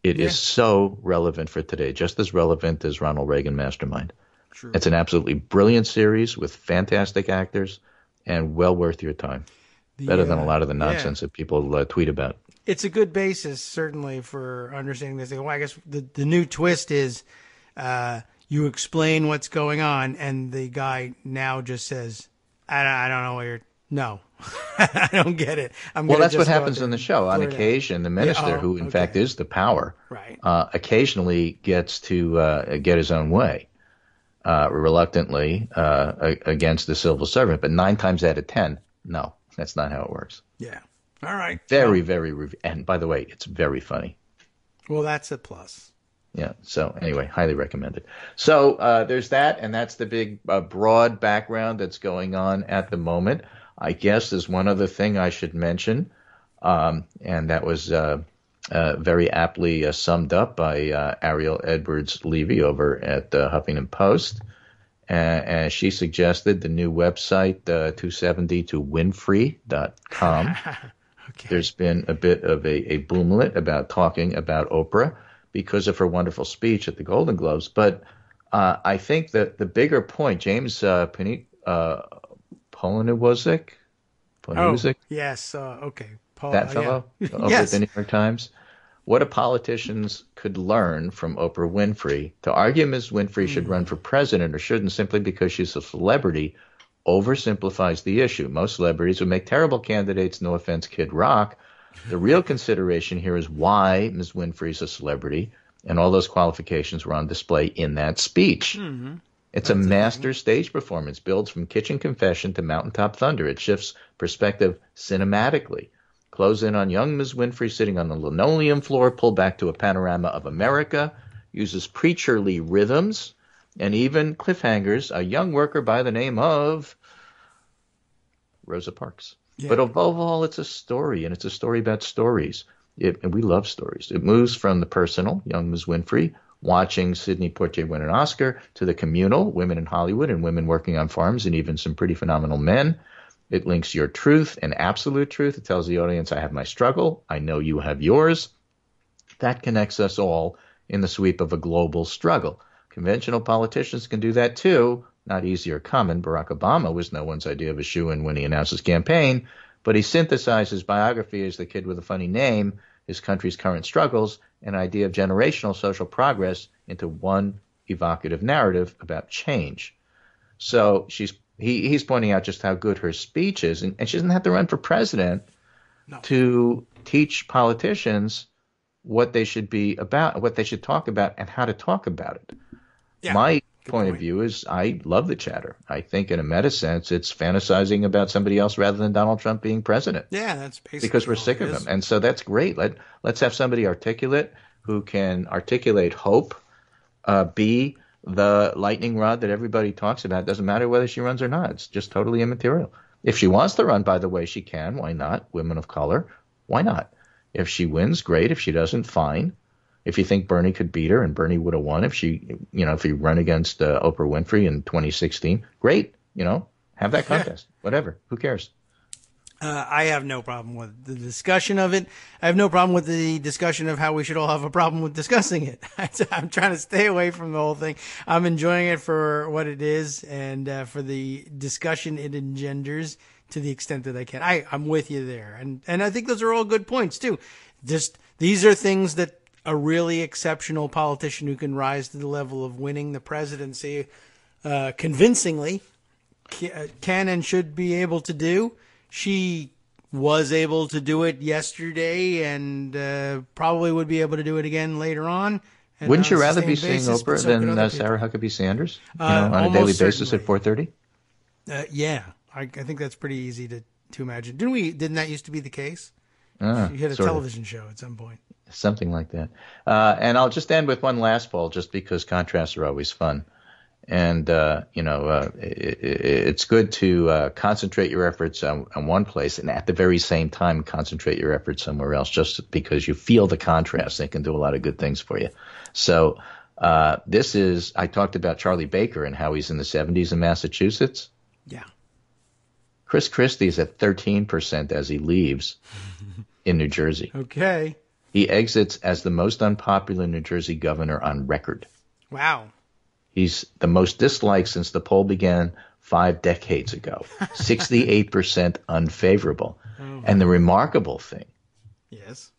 It is so relevant for today, just as relevant as Ronald Reagan Mastermind. True. It's an absolutely brilliant series with fantastic actors and well worth your time. Better than a lot of the nonsense that people tweet about. It's a good basis, certainly, for understanding this. Well, I guess the new twist is you explain what's going on, and the guy now just says, I don't know what you're... No, I don't get it. Well, that's what happens in the show. On occasion, the minister, who in fact is the power, occasionally gets to get his own way, reluctantly against the civil servant. But 9 times out of 10, no, that's not how it works. Yeah. All right. And by the way, it's very funny. Well, that's a plus. Yeah. So anyway, highly recommended. So there's that, and that's the big broad background that's going on at the moment. I guess there's one other thing I should mention, and that was very aptly summed up by Ariel Edwards-Levy over at Huffington Post. And she suggested the new website, 270towinfree.com. Okay. There's been a bit of a boomlet about talking about Oprah because of her wonderful speech at the Golden Globes. But I think that the bigger point, James Poliniwusik? Oh, yes. Okay. That fellow over at the New York Times. What politicians could learn from Oprah Winfrey to argue Ms. Winfrey should run for president or shouldn't simply because she's a celebrity oversimplifies the issue. Most celebrities would make terrible candidates, no offense, Kid Rock. The real consideration here is why Ms. Winfrey's a celebrity, and all those qualifications were on display in that speech. Mm-hmm. It's a master stage performance, builds from kitchen confession to mountaintop thunder. It shifts perspective cinematically. Close in on young Ms. Winfrey sitting on the linoleum floor, pull back to a panorama of America, uses preacherly rhythms, and even cliffhangers, a young worker by the name of Rosa Parks. Yeah. But above all, it's a story, and it's a story about stories. And we love stories. It moves from the personal, young Ms. Winfrey, watching Sidney Poitier win an Oscar, to the communal, women in Hollywood and women working on farms and even some pretty phenomenal men. It links your truth and absolute truth. It tells the audience, I have my struggle. I know you have yours. That connects us all in the sweep of a global struggle. Conventional politicians can do that too. Not easy or common. Barack Obama was no one's idea of a shoo-in when he announced his campaign, but he synthesized his biography as the kid with a funny name, his country's current struggles, an idea of generational social progress into one evocative narrative about change. So he's pointing out just how good her speech is, and she doesn't have to run for president to teach politicians what they should be about, what they should talk about, and how to talk about it. Yeah, my point of view is I love the chatter. I think in a meta sense, it's fantasizing about somebody else rather than Donald Trump being president. Yeah, that's basically because we're sick of him. And so that's great. Let's have somebody articulate who can articulate hope, be the lightning rod that everybody talks about. It doesn't matter whether she runs or not. It's just totally immaterial. If she wants to run, by the way, she can. Why not? Women of color. Why not? If she wins, great. If she doesn't, fine. If you think Bernie could beat her, and Bernie would have won if if he run against Oprah Winfrey in 2016, great. Have that contest. Whatever. Who cares? I have no problem with the discussion of it. I have no problem with the discussion of how we should all have a problem with discussing it. I'm trying to stay away from the whole thing. I'm enjoying it for what it is and for the discussion it engenders to the extent that I can. I'm with you there. And I think those are all good points, too. These are things that a really exceptional politician who can rise to the level of winning the presidency convincingly can and should be able to do. She was able to do it yesterday and probably would be able to do it again later on. Wouldn't you rather be seeing Oprah than Sarah Huckabee Sanders on a daily basis at 4:30? Yeah, I think that's pretty easy to imagine. Didn't that used to be the case? She had a television show at some point. Something like that. And I'll just end with one last poll, just because contrasts are always fun. And, it's good to concentrate your efforts on one place and at the very same time concentrate your efforts somewhere else, just because you feel the contrast. They can do a lot of good things for you. So I talked about Charlie Baker and how he's in the 70s in Massachusetts. Yeah. Chris Christie is at 13% as he leaves in New Jersey. Okay. He exits as the most unpopular New Jersey governor on record. Wow. He's the most disliked since the poll began 5 decades ago. 68% unfavorable. Oh. And the remarkable thing, yes,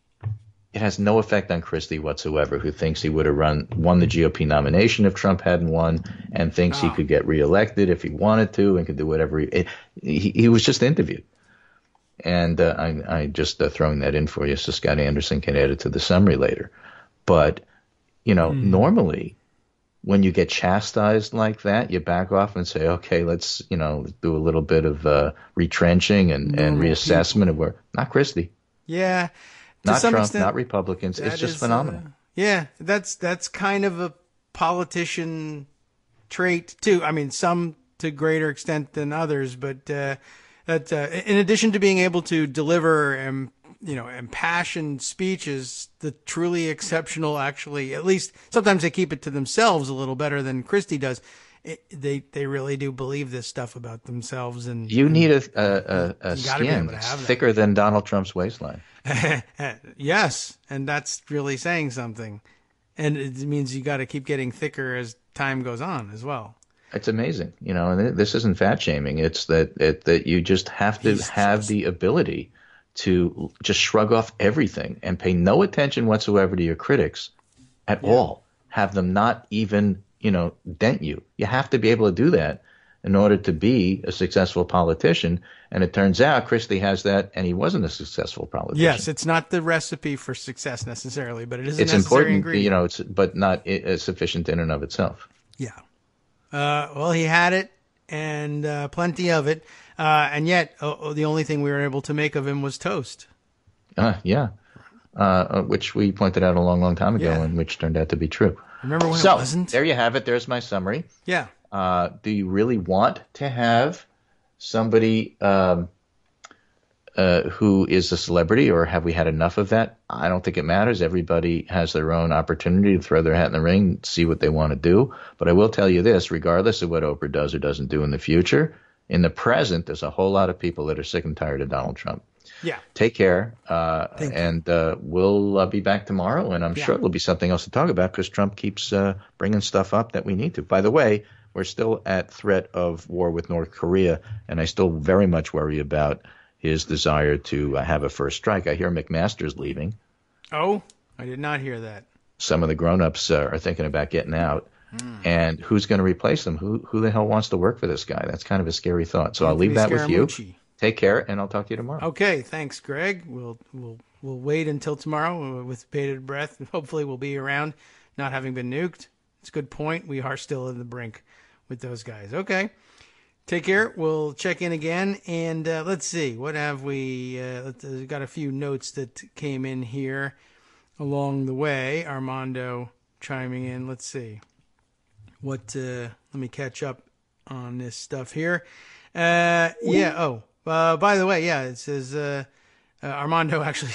it has no effect on Christie whatsoever, who thinks he would have won the GOP nomination if Trump hadn't won, and thinks he could get reelected if he wanted to and could do whatever. He was just interviewed. And I just throwing that in for you so Scott Anderson can add it to the summary later. But, normally when you get chastised like that, you back off and say, okay, let's, do a little bit of retrenching and reassessment of where. Not Christie. Yeah. Not Trump, extent, not Republicans. It's just phenomenal. Yeah, that's kind of a politician trait, too. I mean, some to greater extent than others, but that in addition to being able to deliver impassioned speeches, the truly exceptional, actually, at least sometimes they keep it to themselves a little better than Christie does. They really do believe this stuff about themselves, and you need a skin thicker than Donald Trump's waistline. Yes, and that's really saying something, and it means you got to keep getting thicker as time goes on as well. It's amazing, and this isn't fat shaming. It's that you just have to have the ability to just shrug off everything and pay no attention whatsoever to your critics at all. Have them not even, dent you. You have to be able to do that. in order to be a successful politician. And it turns out Christie has that, and he wasn't a successful politician. Yes, it's not the recipe for success necessarily, but it is a It's necessary important, ingredient. but not sufficient in and of itself. Yeah. Well, he had it, and plenty of it, and yet the only thing we were able to make of him was toast. Yeah. Which we pointed out a long, long time ago, and which turned out to be true. Remember when it wasn't? There you have it. There's my summary. Yeah. Do you really want to have somebody who is a celebrity, or have we had enough of that? I don't think it matters. Everybody has their own opportunity to throw their hat in the ring, see what they want to do. But I will tell you this, regardless of what Oprah does or doesn't do in the future, in the present, there's a whole lot of people that are sick and tired of Donald Trump. Yeah. Take care, and we'll be back tomorrow, and I'm sure there'll be something else to talk about because Trump keeps bringing stuff up that we need to. By the way, we're still at threat of war with North Korea, and I still very much worry about his desire to have a first strike. I hear McMaster's leaving. Oh, I did not hear that. Some of the grown-ups are thinking about getting out. And who's going to replace them? Who the hell wants to work for this guy? That's kind of a scary thought. So I'll leave that with you. Take care, and I'll talk to you tomorrow. Okay, thanks, Greg. We'll wait until tomorrow with bated breath. Hopefully we'll be around, not having been nuked. It's a good point. We are still in the brink with those guys. Okay, take care. We'll check in again, and let's see. What have we? We've got a few notes that came in here along the way. Armando chiming in. Let's see. Let me catch up on this stuff here. By the way, it says Armando actually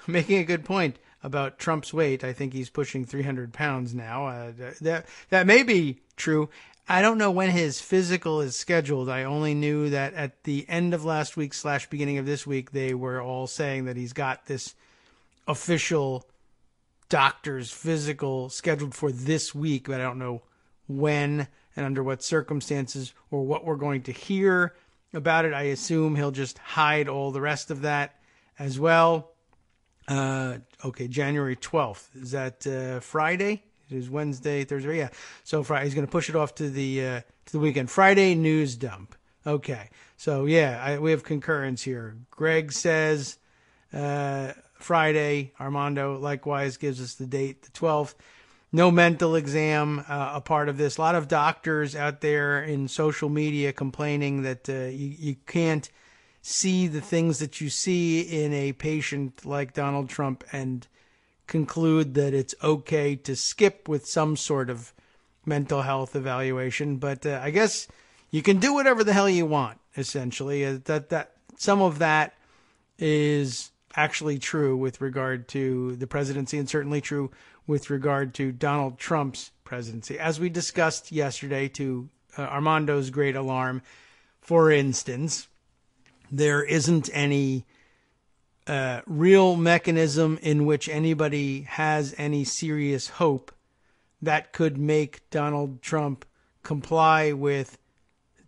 making a good point about Trump's weight. I think he's pushing 300 pounds now. That may be true. I don't know when his physical is scheduled. I only knew that at the end of last week / beginning of this week, they were all saying that he's got this official doctor's physical scheduled for this week, but I don't know when and under what circumstances or what we're going to hear about it. I assume he'll just hide all the rest of that as well. January 12th. Is that Friday? It is Wednesday, Thursday. Yeah. So Friday, he's going to push it off to the weekend. Friday news dump. Okay. So yeah, we have concurrence here. Greg says Friday. Armando likewise gives us the date, the 12th. No mental exam a part of this. A lot of doctors out there in social media complaining that you can't see the things that you see in a patient like Donald Trump and conclude that it's okay to skip with some sort of mental health evaluation. But I guess you can do whatever the hell you want, essentially. That some of that is actually true with regard to the presidency, and certainly true with regard to Donald Trump's presidency. As we discussed yesterday, to Armando's great alarm, for instance, there isn't any real mechanism in which anybody has any serious hope that could make Donald Trump comply with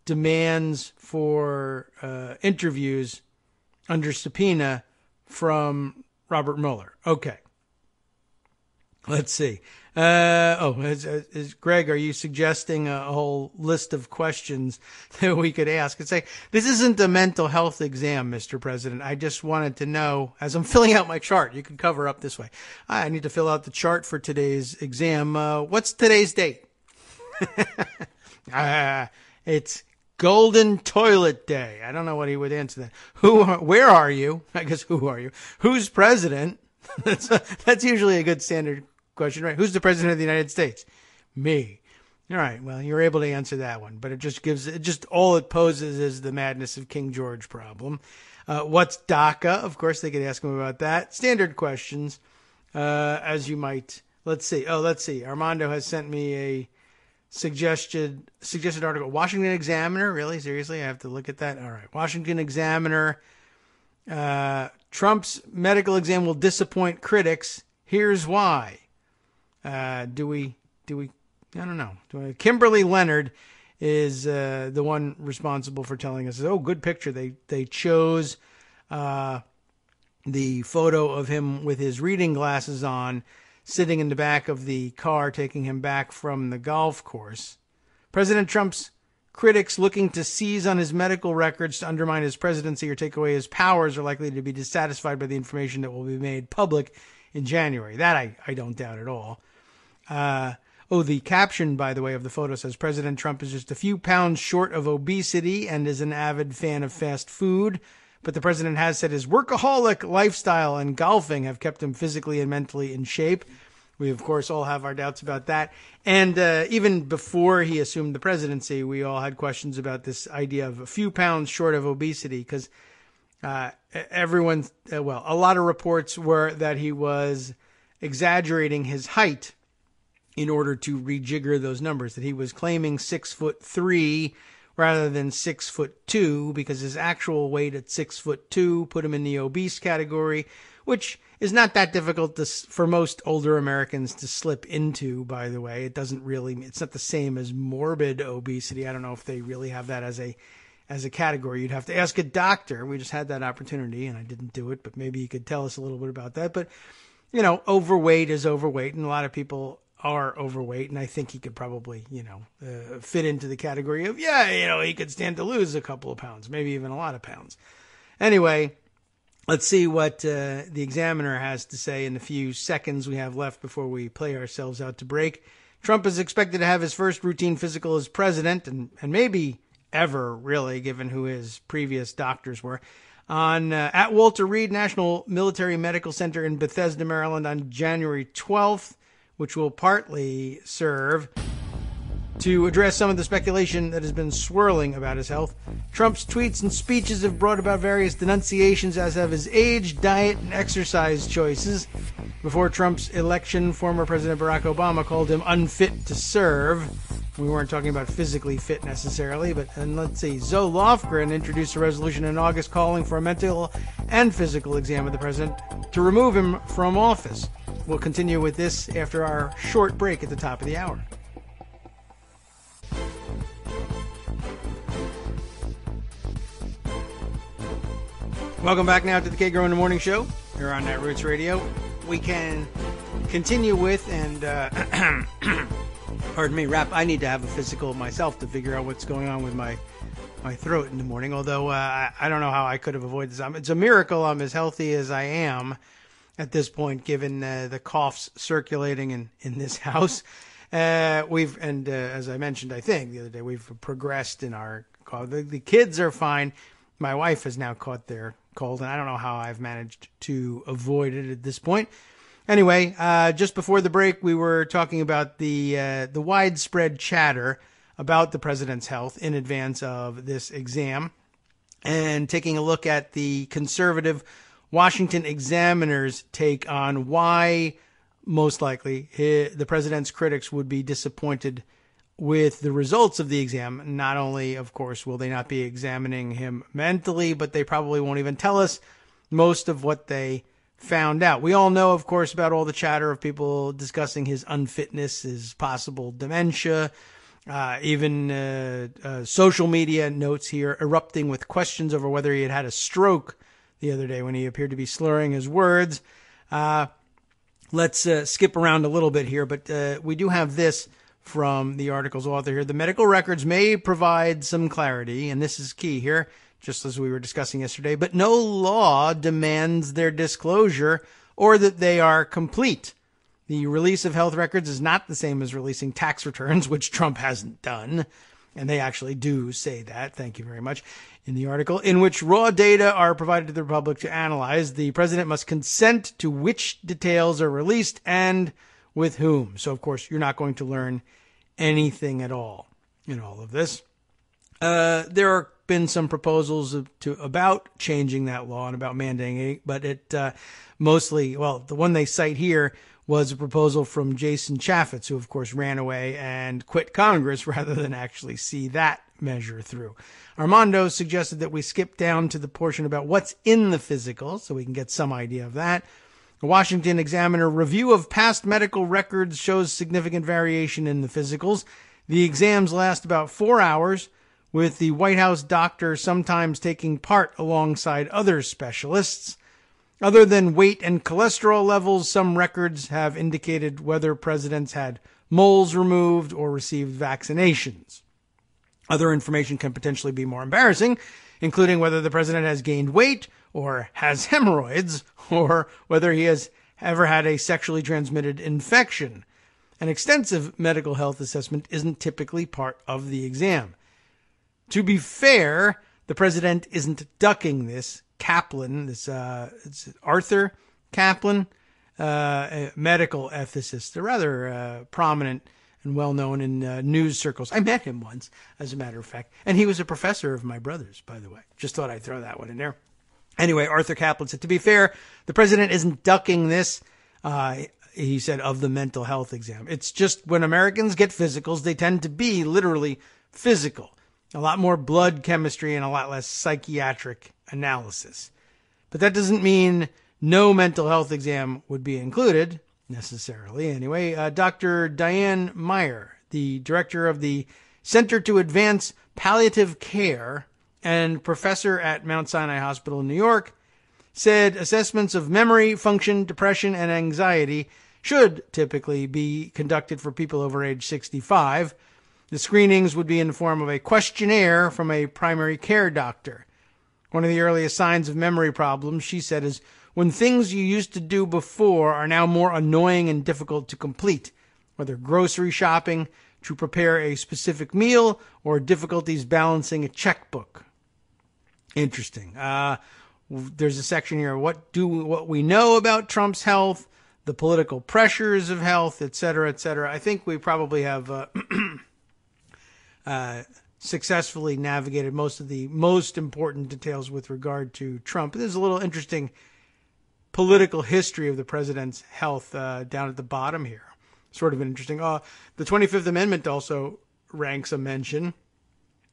demands for interviews under subpoena from Robert Mueller. Okay. Let's see. Greg, are you suggesting a whole list of questions that we could ask? It's like, this isn't a mental health exam, Mr. President. I just wanted to know, as I'm filling out my chart, you can cover up this way. I need to fill out the chart for today's exam. What's today's date? It's Golden Toilet Day. I don't know what he would answer that. Where are you? I guess, who are you? Who's president? That's usually a good standard question, right? Who's the president of the United States? Me. All right. Well, you're able to answer that one, but all it poses is the madness of King George problem. What's DACA? Of course, they could ask him about that. Standard questions, as you might. Let's see. Armando has sent me a suggested article. Washington Examiner. Really? Seriously? I have to look at that? All right. Washington Examiner. Trump's medical exam will disappoint critics. Here's why. Do we? I don't know. Kimberly Leonard is the one responsible for telling us, oh, good picture. They chose the photo of him with his reading glasses on, sitting in the back of the car, taking him back from the golf course. President Trump's critics looking to seize on his medical records to undermine his presidency or take away his powers are likely to be dissatisfied by the information that will be made public in January. That I don't doubt at all. The caption, by the way, of the photo says President Trump is just a few pounds short of obesity and is an avid fan of fast food. But the president has said his workaholic lifestyle and golfing have kept him physically and mentally in shape. We, of course, all have our doubts about that. And even before he assumed the presidency, we all had questions about this idea of a few pounds short of obesity because a lot of reports were that he was exaggerating his height in order to rejigger those numbers, that he was claiming 6'3" rather than 6'2", because his actual weight at 6'2" put him in the obese category, which is not that difficult for most older Americans to slip into, by the way. It's not the same as morbid obesity. I don't know if they really have that as a category. You'd have to ask a doctor. We just had that opportunity and I didn't do it, but maybe you could tell us a little bit about that. But, overweight is overweight, and a lot of people are overweight, and I think he could probably, fit into the category of, he could stand to lose a couple of pounds, maybe even a lot of pounds. Anyway, let's see what the Examiner has to say in the few seconds we have left before we play ourselves out to break. Trump is expected to have his first routine physical as president, and maybe ever, really, given who his previous doctors were, at Walter Reed National Military Medical Center in Bethesda, Maryland on January 12th, which will partly serve to address some of the speculation that has been swirling about his health. Trump's tweets and speeches have brought about various denunciations, as have his age, diet, and exercise choices. Before Trump's election, former President Barack Obama called him unfit to serve. We weren't talking about physically fit necessarily, and let's see. Zoe Lofgren introduced a resolution in August calling for a mental and physical exam of the president to remove him from office. We'll continue with this after our short break at the top of the hour. Welcome back now to the Kagro in the Morning Show here on Netroots Radio. We can continue with pardon me, rap. I need to have a physical myself to figure out what's going on with my throat in the morning, although I don't know how I could have avoided this. It's a miracle I'm as healthy as I am at this point, given the coughs circulating in this house. As I mentioned, I think the other day, we've progressed in our cough. The kids are fine. My wife has now caught their cold, and I don't know how I've managed to avoid it at this point. Anyway, just before the break, we were talking about the widespread chatter about the president's health in advance of this exam, and taking a look at the conservative Washington Examiner's take on why, most likely, the president's critics would be disappointed with the results of the exam. Not only, of course, will they not be examining him mentally, but they probably won't even tell us most of what they found out. We all know, of course, about all the chatter of people discussing his unfitness, his possible dementia, even social media notes here erupting with questions over whether he had had a stroke the other day when he appeared to be slurring his words. Let's skip around a little bit here, but we do have this from the article's author here. The medical records may provide some clarity, and this is key here, just as we were discussing yesterday, but no law demands their disclosure or that they are complete. The release of health records is not the same as releasing tax returns, which Trump hasn't done. And they actually do say that, thank you very much, in the article, in which raw data are provided to the public to analyze. The president must consent to which details are released and with whom. So, of course, you're not going to learn anything at all in all of this. There have been some proposals about changing that law and about mandating it, but it mostly, the one they cite here was a proposal from Jason Chaffetz, who, of course, ran away and quit Congress rather than actually see that measure through. Armando suggested that we skip down to the portion about what's in the physical so we can get some idea of that. The Washington Examiner review of past medical records shows significant variation in the physicals. The exams last about 4 hours, with the White House doctor sometimes taking part alongside other specialists. Other than weight and cholesterol levels, some records have indicated whether presidents had moles removed or received vaccinations. Other information can potentially be more embarrassing, including whether the president has gained weight or has hemorrhoids, or whether he has ever had a sexually transmitted infection. An extensive medical health assessment isn't typically part of the exam. To be fair, the president isn't ducking this. Kaplan, it's Arthur Kaplan, a medical ethicist, a rather prominent and well-known in news circles. I met him once, as a matter of fact, and he was a professor of my brother's, by the way. Just thought I'd throw that one in there. Anyway, Arthur Kaplan said, to be fair, the president isn't ducking this, he said, of the mental health exam. It's just when Americans get physicals, they tend to be literally physical. A lot more blood chemistry and a lot less psychiatric analysis. But that doesn't mean no mental health exam would be included, necessarily. Anyway, Dr. Diane Meyer, the director of the Center to Advance Palliative Care and professor at Mount Sinai Hospital in New York, said assessments of memory, function, depression, and anxiety should typically be conducted for people over age 65. The screenings would be in the form of a questionnaire from a primary care doctor. One of the earliest signs of memory problems, she said, is when things you used to do before are now more annoying and difficult to complete, whether grocery shopping, to prepare a specific meal, or difficulties balancing a checkbook. Interesting. There's a section here, what we know about Trump's health, the political pressures of health, et cetera, et cetera. I think we probably have successfully navigated most of the most important details with regard to Trump. There's a little interesting political history of the president's health down at the bottom here. Sort of interesting. The 25th Amendment also ranks a mention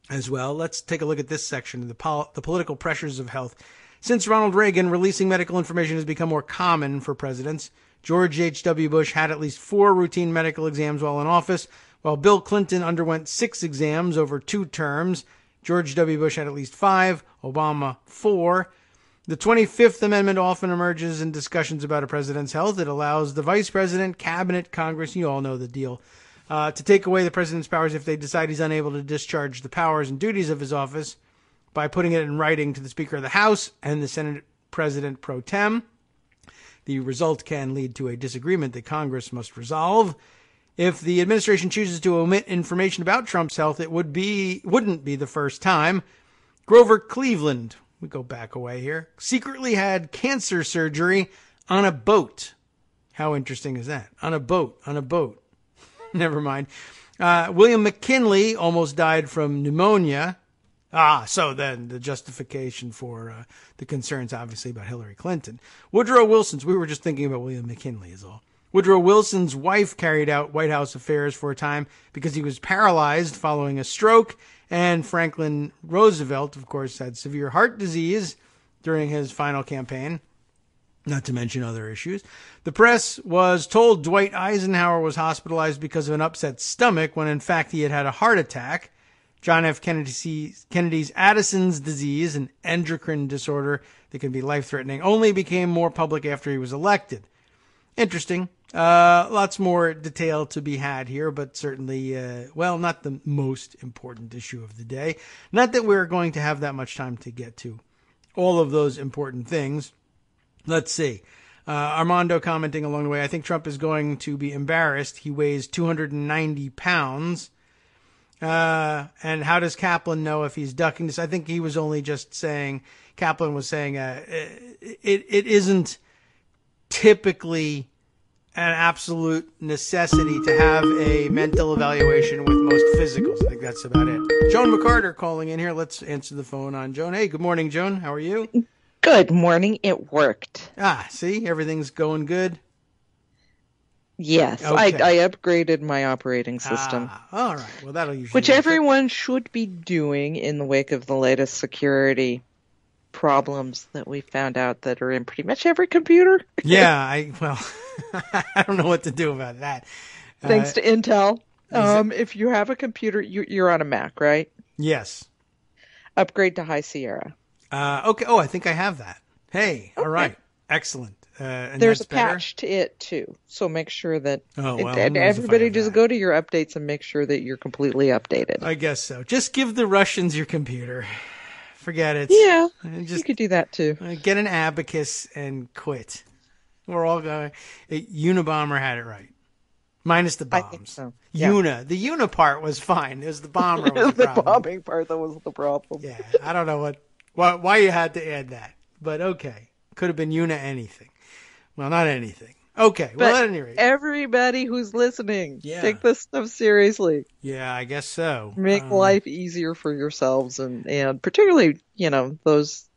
as well. Let's take a look at this section, the political pressures of health. Since Ronald Reagan, releasing medical information has become more common for presidents. George H.W. Bush had at least 4 routine medical exams while in office, while Bill Clinton underwent 6 exams over 2 terms. George W. Bush had at least 5, Obama 4. The 25th Amendment often emerges in discussions about a president's health. It allows the vice president, cabinet, Congress, you all know the deal, to take away the president's powers if they decide he's unable to discharge the powers and duties of his office by putting it in writing to the Speaker of the House and the Senate President pro tem. The result can lead to a disagreement that Congress must resolve. If the administration chooses to omit information about Trump's health, it wouldn't be the first time. Grover Cleveland, we go back away here, secretly had cancer surgery on a boat. How interesting is that? On a boat. Never mind. William McKinley almost died from pneumonia. So then the justification for the concerns, obviously, about Hillary Clinton. Woodrow Wilson's, we were just thinking about William McKinley is all. Woodrow Wilson's wife carried out White House affairs for a time because he was paralyzed following a stroke. And Franklin Roosevelt, of course, had severe heart disease during his final campaign, not to mention other issues. The press was told Dwight Eisenhower was hospitalized because of an upset stomach when, in fact, he had had a heart attack. John F. Kennedy's Addison's disease, an endocrine disorder that can be life-threatening, only became more public after he was elected. Interesting. Lots more detail to be had here, but certainly, not the most important issue of the day. Not that we're going to have that much time to get to all of those important things. Let's see. Armando commenting along the way, I think Trump is going to be embarrassed. He weighs 290 pounds. And how does Kaplan know if he's ducking this? I think he was only just saying, Kaplan was saying, it isn't typically an absolute necessity to have a mental evaluation with most physicals. I think that's about it. Joan McCarter calling in here. Let's answer the phone on Joan. Hey, good morning, Joan. How are you? Good morning. It worked. See, everything's going good. Yes, okay. I upgraded my operating system. All right. Well, that'll usually which everyone should be doing in the wake of the latest security problems that we found out that are in pretty much every computer. Yeah, I don't know what to do about that. Thanks to Intel. If you have a computer, you're on a Mac, right? Yes. Upgrade to High Sierra. Okay. Oh, I think I have that. Hey, okay. All right. Excellent. And There's that's a better? patch to it too, so make sure that Oh, well, and who knows if I everybody have just that. go to your updates and make sure that you're completely updated. I guess so. Just give the Russians your computer. Forget it. Yeah, And you just could do that too. get an abacus and quit. We're all going. Unabomber had it right. Minus the bombs. I think so. Yeah. The Una part was fine. It was the bomber was the The problem. bombing part that was the problem. Yeah, I don't know why you had to add that, but okay. Could have been Una anything. Well, not anything. Okay, well, But at any rate. everybody who's listening, Yeah. take this stuff seriously. Yeah, I guess so. Make life easier for yourselves and particularly, those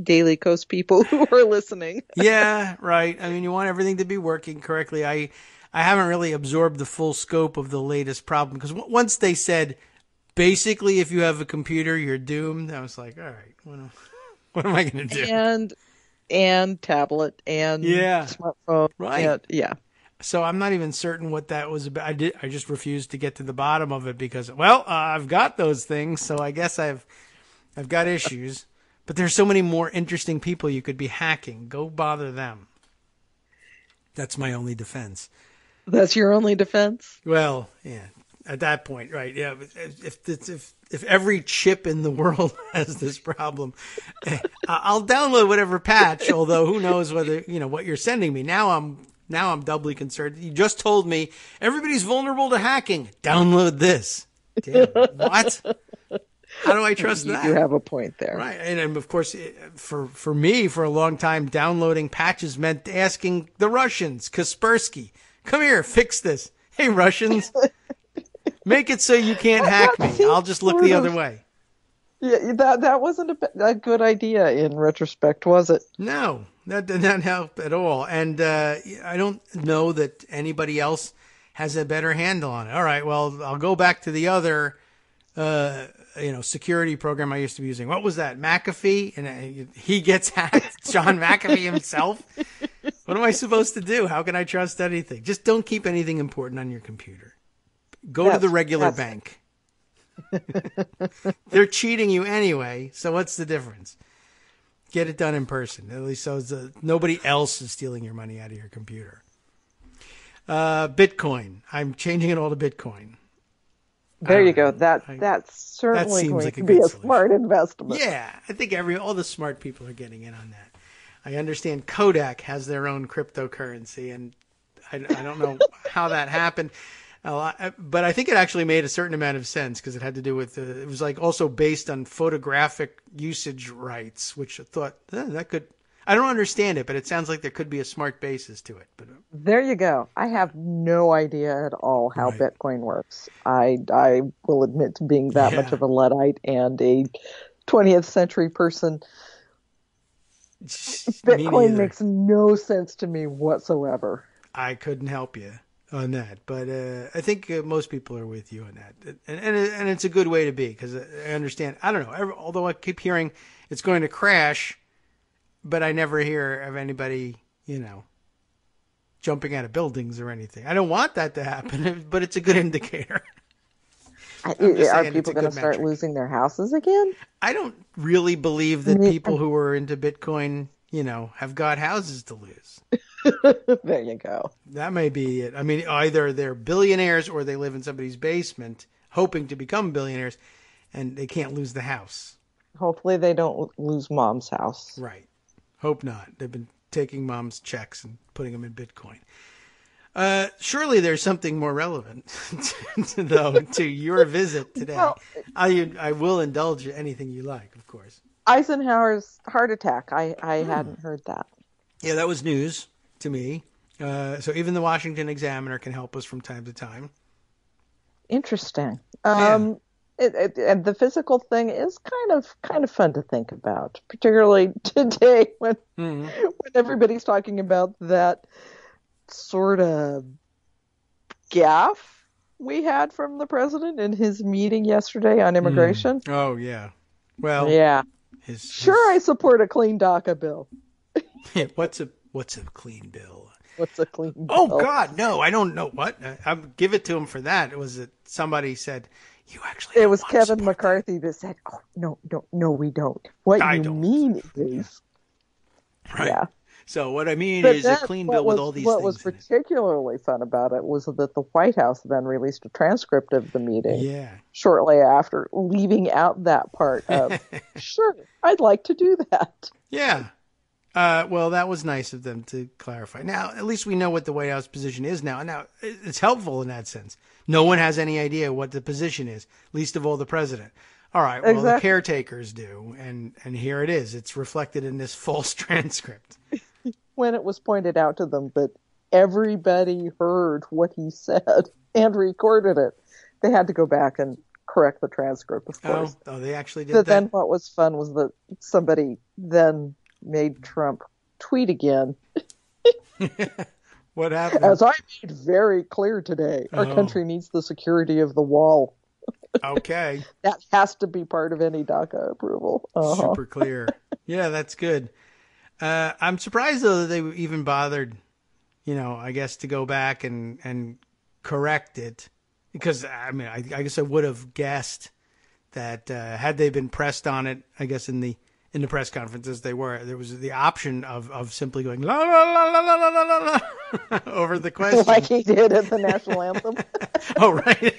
Daily Coast people who are listening. Yeah, right. I mean, you want everything to be working correctly. I haven't really absorbed the full scope of the latest problem because once they said, basically, if you have a computer, you're doomed, I was like, all right, what am I going to do? And tablet and smartphone. Right. And, yeah. So I'm not even certain what that was about. I just refused to get to the bottom of it because, I've got those things, so I guess I've got issues. But there's so many more interesting people you could be hacking. Go bother them. That's my only defense. That's your only defense? Well, yeah. At that point, right? Yeah. If every chip in the world has this problem, I'll download whatever patch. Although who knows whether what you're sending me. Now I'm doubly concerned. You just told me everybody's vulnerable to hacking. Download this. Damn, what? How do I trust that? You have a point there. Right. And of course, for me, for a long time, downloading patches meant asking the Russians, Kaspersky, come here, fix this. Hey, Russians, make it so you can't hack me. I'll just look the other way. Yeah, that wasn't a good idea in retrospect, was it? No, that did not help at all. And I don't know that anybody else has a better handle on it. All right, well, I'll go back to the other security program I used to be using. What was that? McAfee? And he gets hacked. John McAfee himself. What am I supposed to do? How can I trust anything? Just don't keep anything important on your computer. Go to the regular bank. They're cheating you anyway, so what's the difference? Get it done in person. At least so nobody else is stealing your money out of your computer. Bitcoin. I'm changing it all to Bitcoin. There you go. That's certainly going to be a smart investment. Yeah, I think all the smart people are getting in on that. I understand Kodak has their own cryptocurrency, and I don't know how that happened. But I think it actually made a certain amount of sense because it had to do with it was like also based on photographic usage rights, which I thought that could. I don't understand it, but it sounds like there could be a smart basis to it. But there you go. I have no idea at all how Bitcoin works. I will admit to being that much of a Luddite and a 20th century person. Bitcoin makes no sense to me whatsoever. I couldn't help you on that, but I think most people are with you on that, and it's a good way to be because I understand. I don't know. Although I keep hearing it's going to crash. But I never hear of anybody, jumping out of buildings or anything. I don't want that to happen, but it's a good indicator. Are people going to start losing their houses again? I don't really believe that people who are into Bitcoin, have got houses to lose. There you go. That may be it. I mean, either they're billionaires or they live in somebody's basement hoping to become billionaires and they can't lose the house. Hopefully they don't lose mom's house. Right. Hope not. They've been taking mom's checks and putting them in Bitcoin. Surely there's something more relevant, though, to your visit today. Well, I will indulge you anything you like, of course. Eisenhower's heart attack. I hadn't heard that. Yeah, that was news to me. So even the Washington Examiner can help us from time to time. Interesting. And the physical thing is kind of fun to think about, particularly today when everybody's talking about that sort of gaffe we had from the president in his meeting yesterday on immigration. Oh yeah, well yeah. Sure, I support a clean DACA bill. What's a clean bill? What's a clean bill? Oh God, no, I don't know what. I'll give it to him for that. It was somebody said. You actually. It was Kevin McCarthy that said, "Oh no, we don't. What you mean is, right? Yeah. So what I mean But is then a clean bill with all these what things was in it. particularly fun about it was that the White House then released a transcript of the meeting Yeah. shortly after, leaving out that part of, sure, I'd like to do that. Yeah. Well, that was nice of them to clarify. Now, at least we know what the White House position is now. Now, it's helpful in that sense. No one has any idea what the position is, least of all the president. All right, well, Exactly. the caretakers do, and here it is. It's reflected in this false transcript. When it was pointed out to them that everybody heard what he said and recorded it, they had to go back and correct the transcript, of course. Oh, they actually did But that? then what was fun was that somebody then made Trump tweet again. What happened? As I made very clear today, our country needs the security of the wall. Okay. That has to be part of any DACA approval. Super clear. Yeah, that's good. I'm surprised, though, that they even bothered, I guess, to go back and correct it. Because, I mean, I guess I would have guessed that had they been pressed on it, I guess, in the press conferences there was the option of simply going la la la la la la la la over the question. Like he did at the national anthem. Oh, right.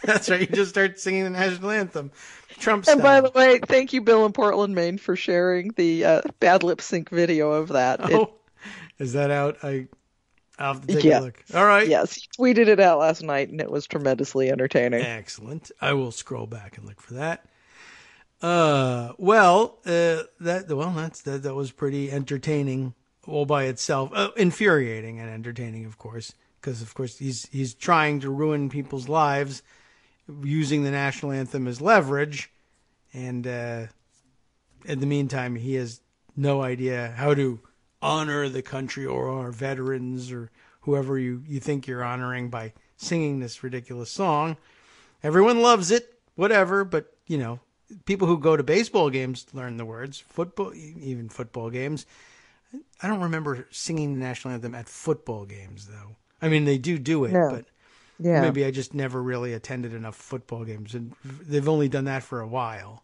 That's right. You just start singing the national anthem. Trump style. And by the way, thank you, Bill in Portland, Maine, for sharing the bad lip sync video of that. Oh, is that out? I'll have to take a look. All right. Yes, he tweeted it out last night, and it was tremendously entertaining. Excellent. I will scroll back and look for that. That was pretty entertaining all by itself. Infuriating and entertaining, of course, because of course he's trying to ruin people's lives using the national anthem as leverage, and in the meantime he has no idea how to honor the country or our veterans or whoever you think you're honoring by singing this ridiculous song. Everyone loves it, whatever, but people who go to baseball games learn the words. Even football games. I don't remember singing the national anthem at football games, though. I mean, they do it, but maybe I just never really attended enough football games, and they've only done that for a while.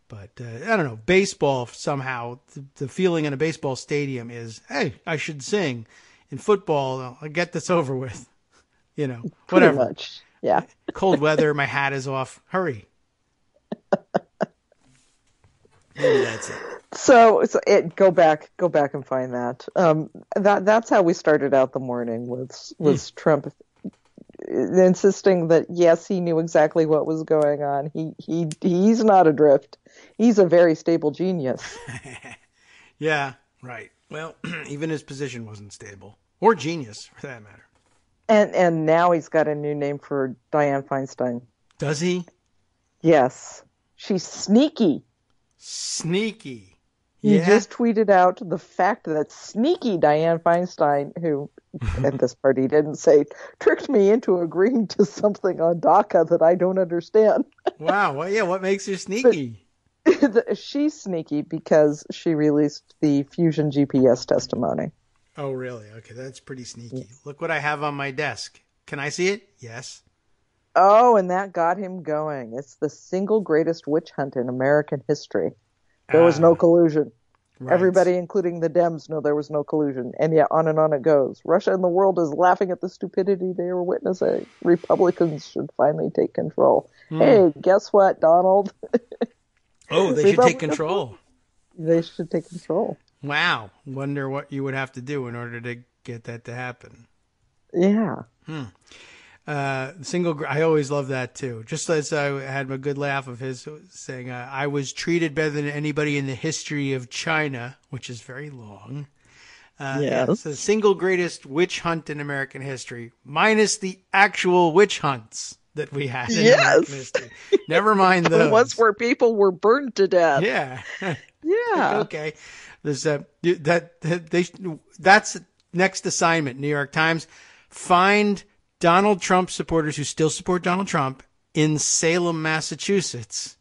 But I don't know. Baseball, somehow, the feeling in a baseball stadium is, hey, I should sing. In football, I'll get this over with. Whatever. Pretty much, yeah. Cold weather, my hat is off. Hurry. Maybe that's it. So go back and find that. That's how we started out the morning was Trump insisting that yes, he knew exactly what was going on. He's not adrift. He's a very stable genius. Yeah, right. Well, even his position wasn't stable or genius for that matter. And now he's got a new name for Dianne Feinstein. Does he? Yes. She's sneaky. Sneaky. He Yeah. just tweeted out the fact that sneaky Dianne Feinstein, who at this part he didn't say, tricked me into agreeing to something on DACA that I don't understand. Wow. Well, yeah. What makes her sneaky? She's sneaky because she released the Fusion GPS testimony. Oh, really? Okay, that's pretty sneaky. Look what I have on my desk. Can I see it? Yes. Oh, and that got him going. It's the single greatest witch hunt in American history. There was no collusion. Right. Everybody, including the Dems, know there was no collusion. And yet on and on it goes. Russia and the world is laughing at the stupidity they were witnessing. Republicans should finally take control. Hey, guess what, Donald? Oh, they should take control. They should take control. Wow. Wonder what you would have to do in order to get that to happen. Yeah. I always love that too. Just as I had a good laugh of his saying, I was treated better than anybody in the history of China, which is very long. Yes. It's the single greatest witch hunt in American history, minus the actual witch hunts that we had in American history. Never mind those. The ones where people were burned to death. Yeah. Yeah. Okay. There's that's next assignment, New York Times. Find Donald Trump supporters who still support Donald Trump in Salem, Massachusetts,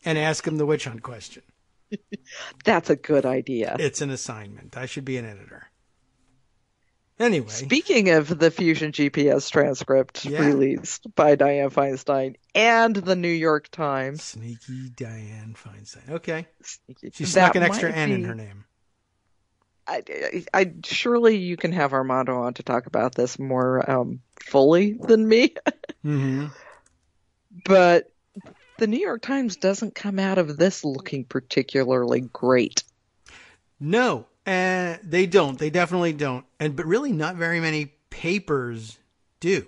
and ask them the witch hunt question. That's a good idea. It's an assignment. I should be an editor. Anyway. Speaking of the Fusion GPS transcript released by Dianne Feinstein and the New York Times. Sneaky Dianne Feinstein. Okay. Sneaky. She snuck an extra N in her name. I surely you can have Armando on to talk about this more fully than me. Mm-hmm. But the New York Times doesn't come out of this looking particularly great. No, they don't. They definitely don't. But really, not very many papers do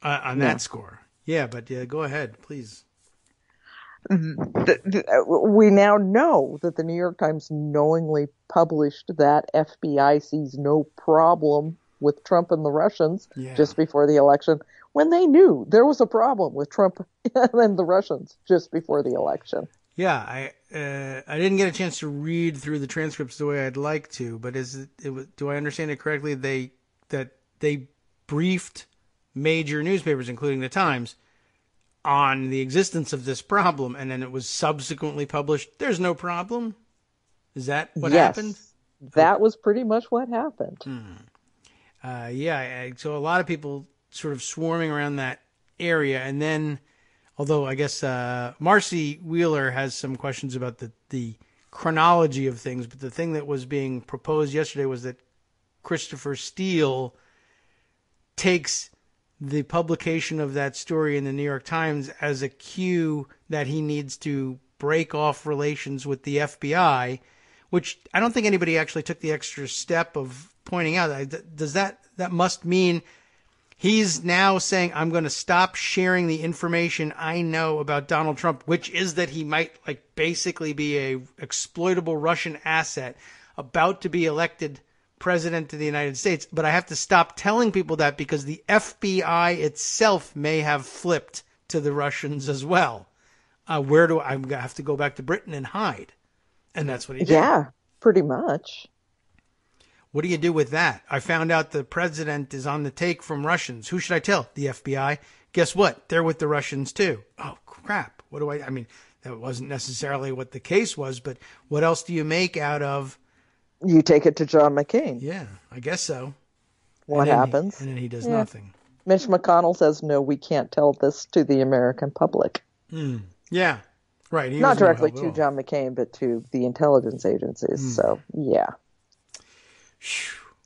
on that score. Yeah, but go ahead, please. We now know that the New York Times knowingly published that FBI sees no problem with Trump and the Russians just before the election, when they knew there was a problem with Trump and the Russians just before the election. Yeah, I didn't get a chance to read through the transcripts the way I'd like to, but do I understand it correctly? That they briefed major newspapers, including the Times, on the existence of this problem, and then it was subsequently published. There's no problem. Is that what happened? That was pretty much what happened. So a lot of people sort of swarming around that area, and then, although I guess Marcy Wheeler has some questions about the chronology of things, but the thing that was being proposed yesterday was that Christopher Steele takes the publication of that story in the New York Times as a cue that he needs to break off relations with the FBI, which I don't think anybody actually took the extra step of pointing out. Does that must mean he's now saying, I'm going to stop sharing the information I know about Donald Trump, which is that he might basically be a exploitable Russian asset about to be elected president of the United States, but I have to stop telling people that because the FBI itself may have flipped to the Russians as well. I'm going to have to go back to Britain and hide. And that's what he did. Yeah, pretty much. What do you do with that? I found out the president is on the take from Russians. Who should I tell? The FBI. Guess what? They're with the Russians too. Oh, crap. What do I mean, that wasn't necessarily what the case was, but what else do you make out of? You take it to John McCain. Yeah, I guess so. What happens? And then he does nothing. Mitch McConnell says, no, we can't tell this to the American public. Yeah, right. Not directly to John McCain, but to the intelligence agencies. So, yeah.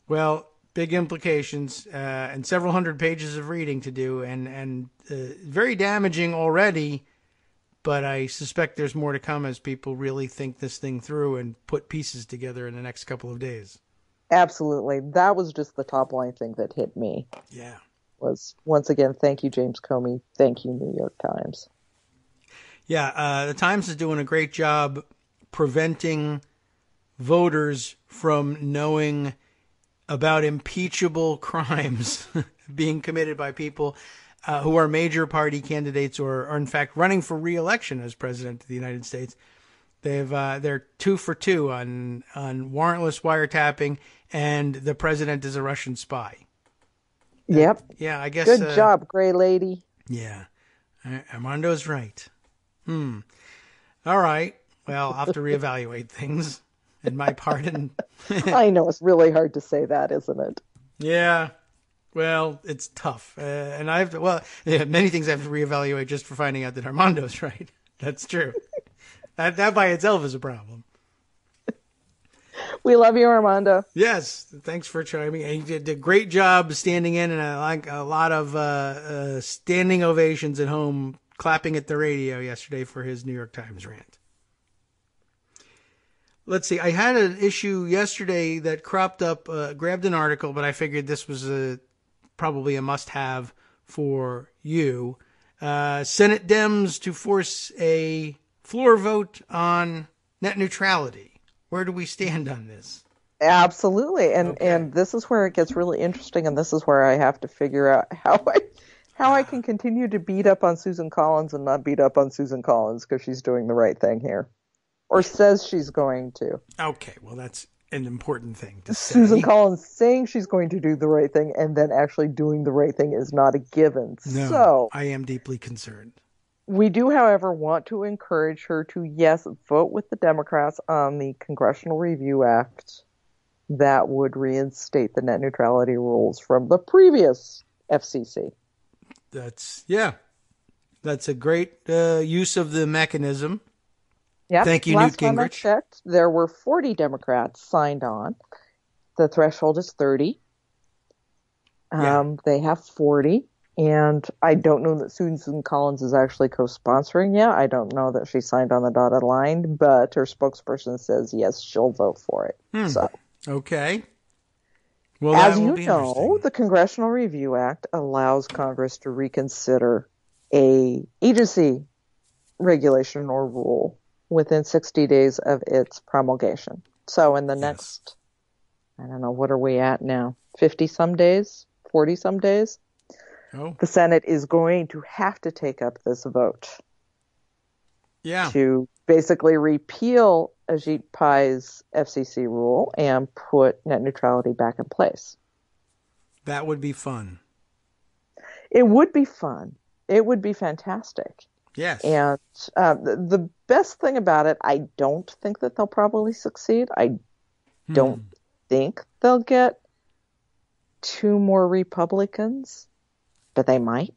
Well, big implications and several hundred pages of reading to do and very damaging already. But I suspect there's more to come as people really think this thing through and put pieces together in the next couple of days. Absolutely. That was just the top line thing that hit me. Yeah. Was, once again, thank you, James Comey. Thank you, New York Times. Yeah, the Times is doing a great job preventing voters from knowing about impeachable crimes being committed by people who are major party candidates or are in fact running for re-election as president of the United States. They're 2 for 2 on warrantless wiretapping, and the president is a Russian spy. Yep. Yeah, I guess. Good job, Gray Lady. Yeah, Armando's right. All right. Well, I'll have to reevaluate things in my part. I know it's really hard to say that, isn't it? Yeah. Well, it's tough. And I have to, many things I have to reevaluate just for finding out that Armando's right. That's true. that by itself is a problem. We love you, Armando. Yes. Thanks for chiming in. You did a great job standing in, and I like a lot of standing ovations at home, clapping at the radio yesterday for his New York Times rant. Let's see. I had an issue yesterday that cropped up, grabbed an article, but I figured this was probably a must-have for you. Senate Dems to force a floor vote on net neutrality. Where do we stand on this? Absolutely. And this is where it gets really interesting, and this is where I have to figure out how I can continue to beat up on Susan Collins and not beat up on Susan Collins because she's doing the right thing here. Or says she's going to. Okay, well, that's an important thing to say. Susan Collins saying she's going to do the right thing and then actually doing the right thing is not a given. No, so I am deeply concerned. We do, however, want to encourage her to, yes, vote with the Democrats on the Congressional Review Act that would reinstate the net neutrality rules from the previous FCC. That's a great use of the mechanism. Yep. Thank you, Last Newt Gingrich. Time I checked, there were 40 Democrats signed on, the threshold is 30. Yeah. They have 40. And I don't know that Susan Collins is actually co-sponsoring yet. I don't know that she signed on the dotted line, but her spokesperson says, yes, she'll vote for it. So, okay. Well, as that will you be know, interesting. the Congressional Review Act allows Congress to reconsider a agency regulation or rule within 60 days of its promulgation. So in the next, I don't know, what are we at now? 50 some days? 40 some days? Oh. The Senate is going to have to take up this vote to basically repeal Ajit Pai's FCC rule and put net neutrality back in place. That would be fun. It would be fun. It would be fantastic. Yes. And the best thing about it, I don't think that they'll probably succeed. I don't think they'll get 2 more Republicans, but they might.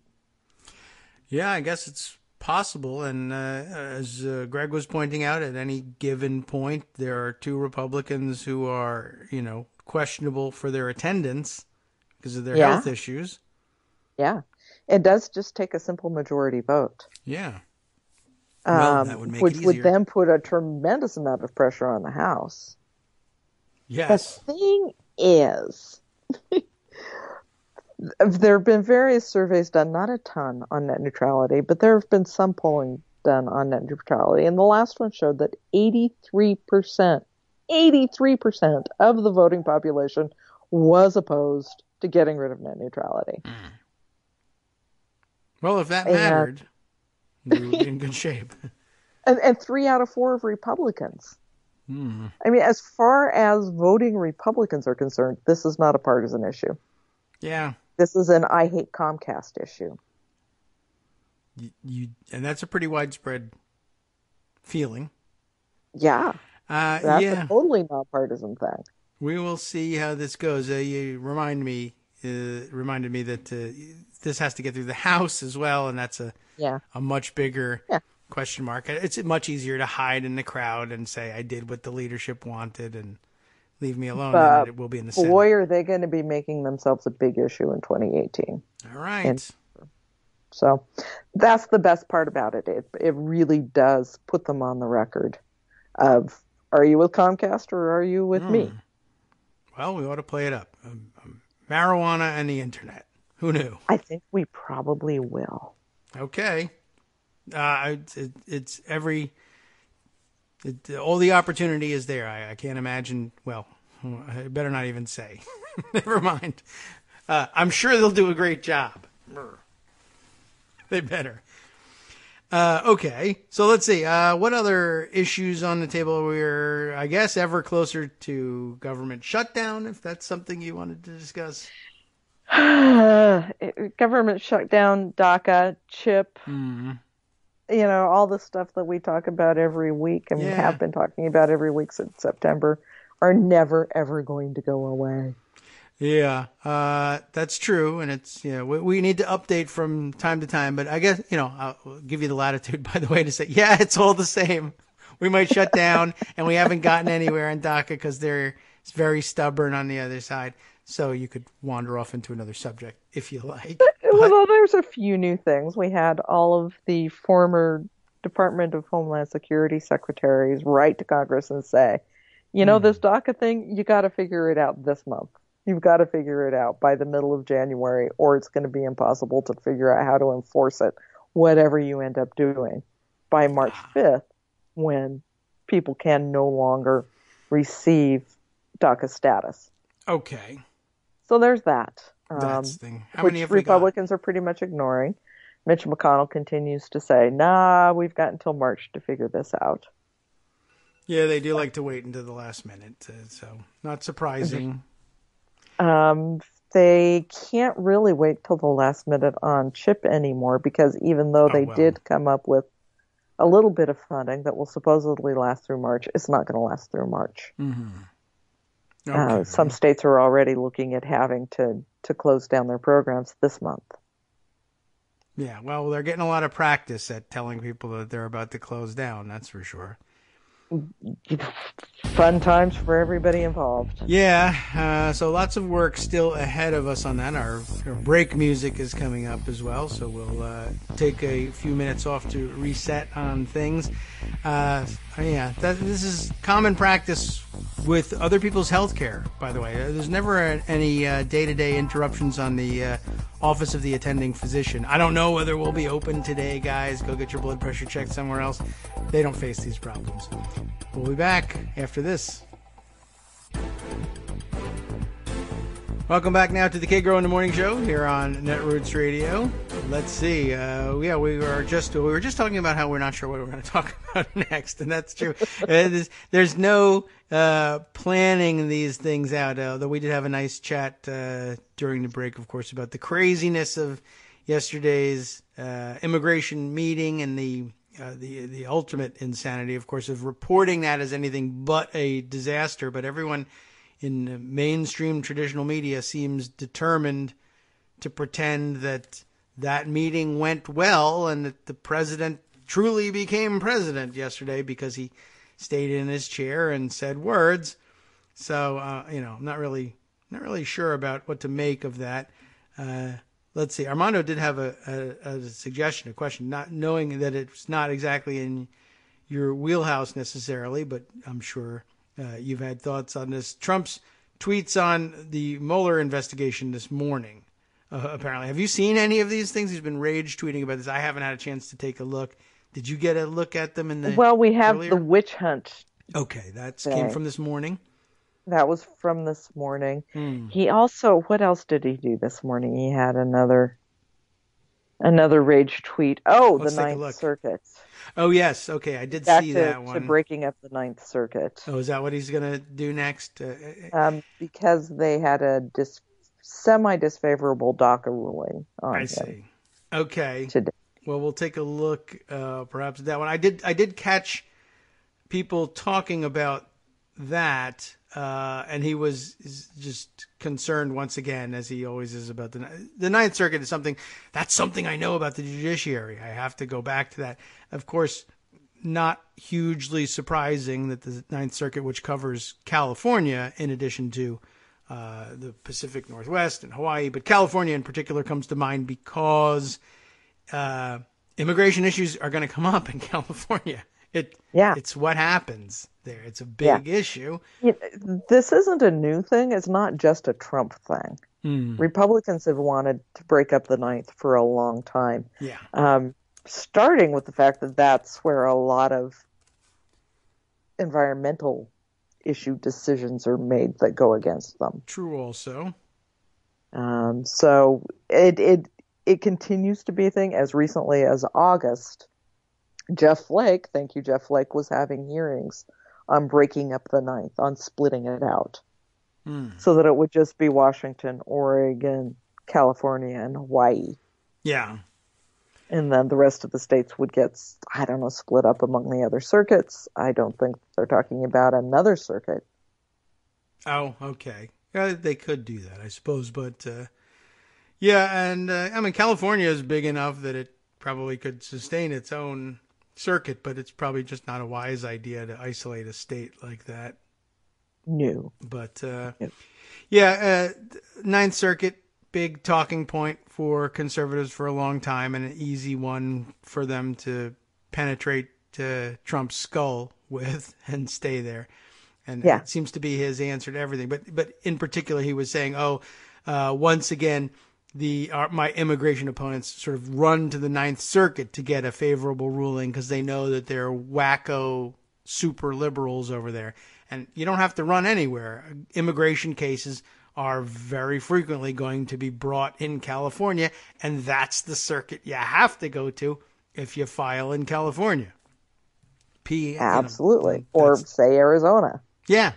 Yeah, I guess it's possible. And as Greg was pointing out, at any given point, there are 2 Republicans who are, questionable for their attendance because of their health issues. Yeah. It does just take a simple majority vote. Yeah. Well, that would make it easier. Which would then put a tremendous amount of pressure on the House. Yes. The thing is, there have been various surveys done, not a ton on net neutrality, but there have been some polling done on net neutrality. And the last one showed that 83% of the voting population was opposed to getting rid of net neutrality. Well, if that mattered, we would be in good shape. And 3 out of 4 of Republicans. I mean, as far as voting Republicans are concerned, this is not a partisan issue. Yeah. This is an I hate Comcast issue. And that's a pretty widespread feeling. Yeah. That's a totally nonpartisan thing. We will see how this goes. You reminded me that this has to get through the House as well, and that's a much bigger question mark. It's much easier to hide in the crowd and say, I did what the leadership wanted and leave me alone, than it will be in the Senate. Boy, are they going to be making themselves a big issue in 2018. All right. So that's the best part about it. It really does put them on the record of, are you with Comcast or are you with me? Well, we ought to play it up. Marijuana and the internet. Who knew? I think we probably will. Okay. All the opportunity is there. I can't imagine. Well, I better not even say. Never mind. I'm sure they'll do a great job. They better. Okay. So let's see. What other issues on the table? We're, I guess, ever closer to government shutdown, if that's something you wanted to discuss. Government shutdown, DACA, CHIP, all the stuff that we talk about every week and have been talking about every week since September are never, ever going to go away. Yeah, that's true. And it's, we need to update from time to time, but I guess, I'll give you the latitude, by the way, to say, it's all the same. We might shut down and we haven't gotten anywhere in DACA because they're very stubborn on the other side. So you could wander off into another subject if you like. Well, there's a few new things. We had all of the former Department of Homeland Security secretaries write to Congress and say, this DACA thing, you got to figure it out this month. You've got to figure it out by the middle of January, or it's going to be impossible to figure out how to enforce it, whatever you end up doing, by March 5th, when people can no longer receive DACA status. Okay. So there's that. That's the thing. How which many have we Republicans got? are pretty much ignoring. Mitch McConnell continues to say, we've got until March to figure this out. Yeah, they do like to wait until the last minute, so not surprising. They can't really wait till the last minute on CHIP anymore, because even though they did come up with a little bit of funding that will supposedly last through March, it's not going to last through March. Okay. Some states are already looking at having to close down their programs this month. Yeah, well, they're getting a lot of practice at telling people that they're about to close down, that's for sure. Fun times for everybody involved. Yeah, so lots of work still ahead of us on that. Our break music is coming up as well, so we'll take a few minutes off to reset on things. This is common practice with other people's health care, by the way. There's never any day-to-day interruptions on the office of the attending physician. I don't know whether we'll be open today, guys. Go get your blood pressure checked somewhere else. They don't face these problems. We'll be back after this. Welcome back now to the Kagro in the Morning Show here on Netroots Radio. Let's see. We were just talking about how we're not sure what we're going to talk about next, and that's true. There's no planning these things out. Though we did have a nice chat during the break, of course, about the craziness of yesterday's immigration meeting and the ultimate insanity, of course, of reporting that as anything but a disaster. But everyone in mainstream traditional media seems determined to pretend that that meeting went well and that the president truly became president yesterday because he stayed in his chair and said words. So, I'm not really sure about what to make of that. Let's see. Armando did have a suggestion, a question, not knowing that it's not exactly in your wheelhouse necessarily, but I'm sure you've had thoughts on this. Trump's tweets on the Mueller investigation this morning, apparently. Have you seen any of these things? He's been rage tweeting about this. I haven't had a chance to take a look. Did you get a look at them in the Well, we have earlier? the witch hunt. Okay, that came from this morning. That was from this morning. He also, what else did he do this morning? He had another rage tweet. Oh, Let's the take a Ninth look. Circuit. Oh, yes. Okay, I did Back see to, that one. to breaking up the Ninth Circuit. Oh, is that what he's going to do next? Because they had a semi-disfavorable DACA ruling on him. I see. Okay. Today. Well, we'll take a look perhaps at that one. I did catch people talking about that, and he was just concerned once again, as he always is, about the Ninth Circuit. Is something I know about the judiciary. I have to go back to that. Of course, not hugely surprising that the Ninth Circuit, which covers California in addition to the Pacific Northwest and Hawaii, but California in particular comes to mind because immigration issues are going to come up in California. It's what happens there. It's a big issue. This isn't a new thing. It's not just a Trump thing. Republicans have wanted to break up the Ninth for a long time. Starting with the fact that that's where a lot of environmental issue decisions are made that go against them. True also. So it continues to be a thing. As recently as August, Jeff Flake, thank you, Jeff Flake, was having hearings on breaking up the Ninth, on splitting it out, so that it would just be Washington, Oregon, California, and Hawaii. Yeah. And then the rest of the states would get, split up among the other circuits. I don't think they're talking about another circuit. Oh, okay. They could do that, I suppose. But, and California is big enough that it probably could sustain its own circuit, but it's probably just not a wise idea to isolate a state like that. No. But, Ninth Circuit, big talking point for conservatives for a long time, and an easy one for them to penetrate Trump's skull with and stay there. And it seems to be his answer to everything. But in particular, he was saying, once again, my immigration opponents sort of run to the Ninth Circuit to get a favorable ruling because they know that they're wacko super liberals over there. And you don't have to run anywhere. Immigration cases are very frequently going to be brought in California, and that's the circuit you have to go to if you file in California. Absolutely. Or say Arizona. Yeah.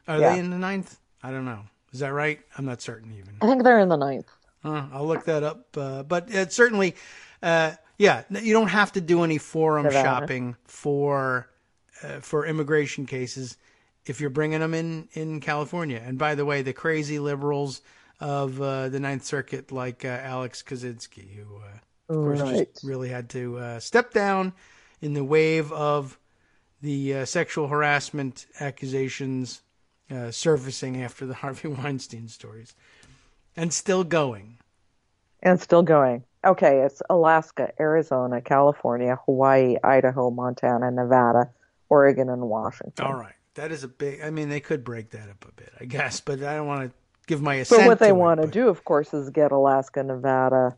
Are they in the Ninth? I don't know. Is that right? I'm not certain even. I think they're in the Ninth. I'll look that up. But it's certainly, you don't have to do any forum shopping for immigration cases if you're bringing them in California. And by the way, the crazy liberals of the Ninth Circuit, like Alex Kaczynski, who, of course, just really had to step down in the wave of the sexual harassment accusations surfacing after the Harvey Weinstein stories. And still going. Okay, it's Alaska, Arizona, California, Hawaii, Idaho, Montana, Nevada, Oregon, and Washington. All right. That is a big... I mean, they could break that up a bit, I guess, but I don't want to give my assent But what they to want to it, do, of course, is get Alaska, Nevada,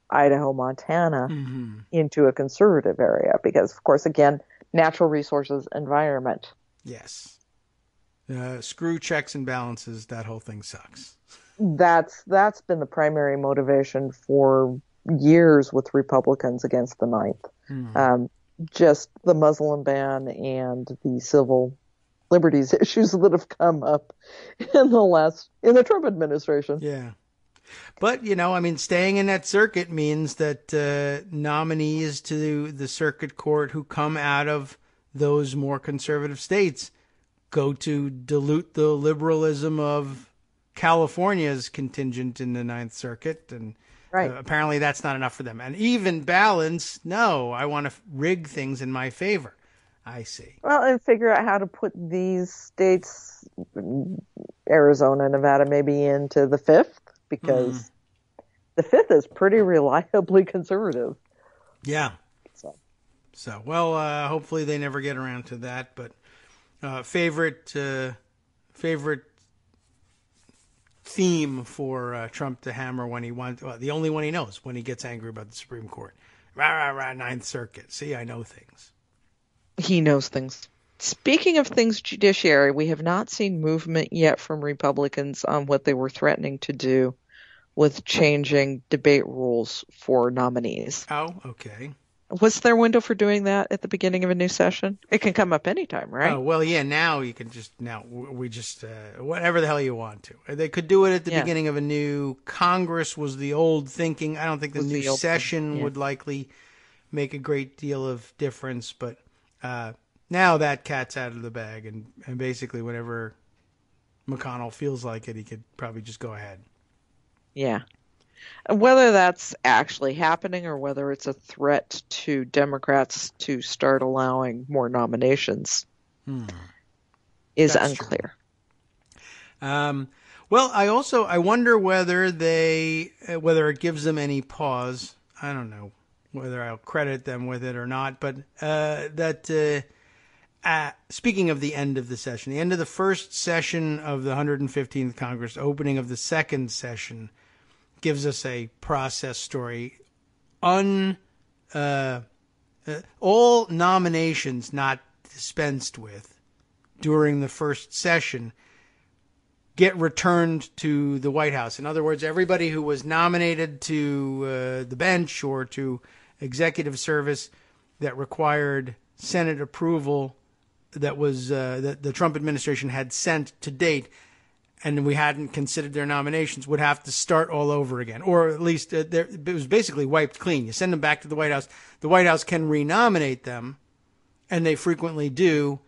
Idaho, Montana into a conservative area because, of course, again, natural resources, environment. Yes. Screw checks and balances. That whole thing sucks. That's been the primary motivation for years with Republicans against the Ninth. Just the Muslim ban and the civil liberties issues that have come up in the Trump administration. Yeah. But, I mean, staying in that circuit means that nominees to the circuit court who come out of those more conservative states go to dilute the liberalism of California's contingent in the Ninth Circuit. And apparently that's not enough for them. And even balance, no, I want to rig things in my favor. I see. Well, and figure out how to put these states, Arizona, Nevada, maybe into the fifth, because the fifth is pretty reliably conservative. Yeah. So well, hopefully they never get around to that. But favorite theme for Trump to hammer when he wants, the only one he knows when he gets angry about the Supreme Court. Rah, rah, rah, Ninth Circuit. See, I know things. He knows things. Speaking of things judiciary, we have not seen movement yet from Republicans on what they were threatening to do with changing debate rules for nominees. Oh, okay. What's their window for doing that at the beginning of a new session? It can come up anytime, right? Oh, well, yeah, now you can whatever the hell you want to. They could do it at the beginning of a new Congress was the old thinking. I don't think the new session would likely make a great deal of difference, but now that cat's out of the bag, and basically whenever McConnell feels like it, he could probably just go ahead. Yeah. Whether that's actually happening or whether it's a threat to Democrats to start allowing more nominations is unclear. Well, I wonder whether it gives them any pause. I don't know whether I'll credit them with it or not, but speaking of the end of the session, the end of the first session of the 115th Congress, opening of the second session, gives us a process story. All nominations not dispensed with during the first session get returned to the White House. In other words, everybody who was nominated to the bench or to executive service that required Senate approval that was that the Trump administration had sent to date, and we hadn't considered their nominations, would have to start all over again. Or at least it was basically wiped clean. You send them back to the White House. The White House can renominate them, and they frequently do,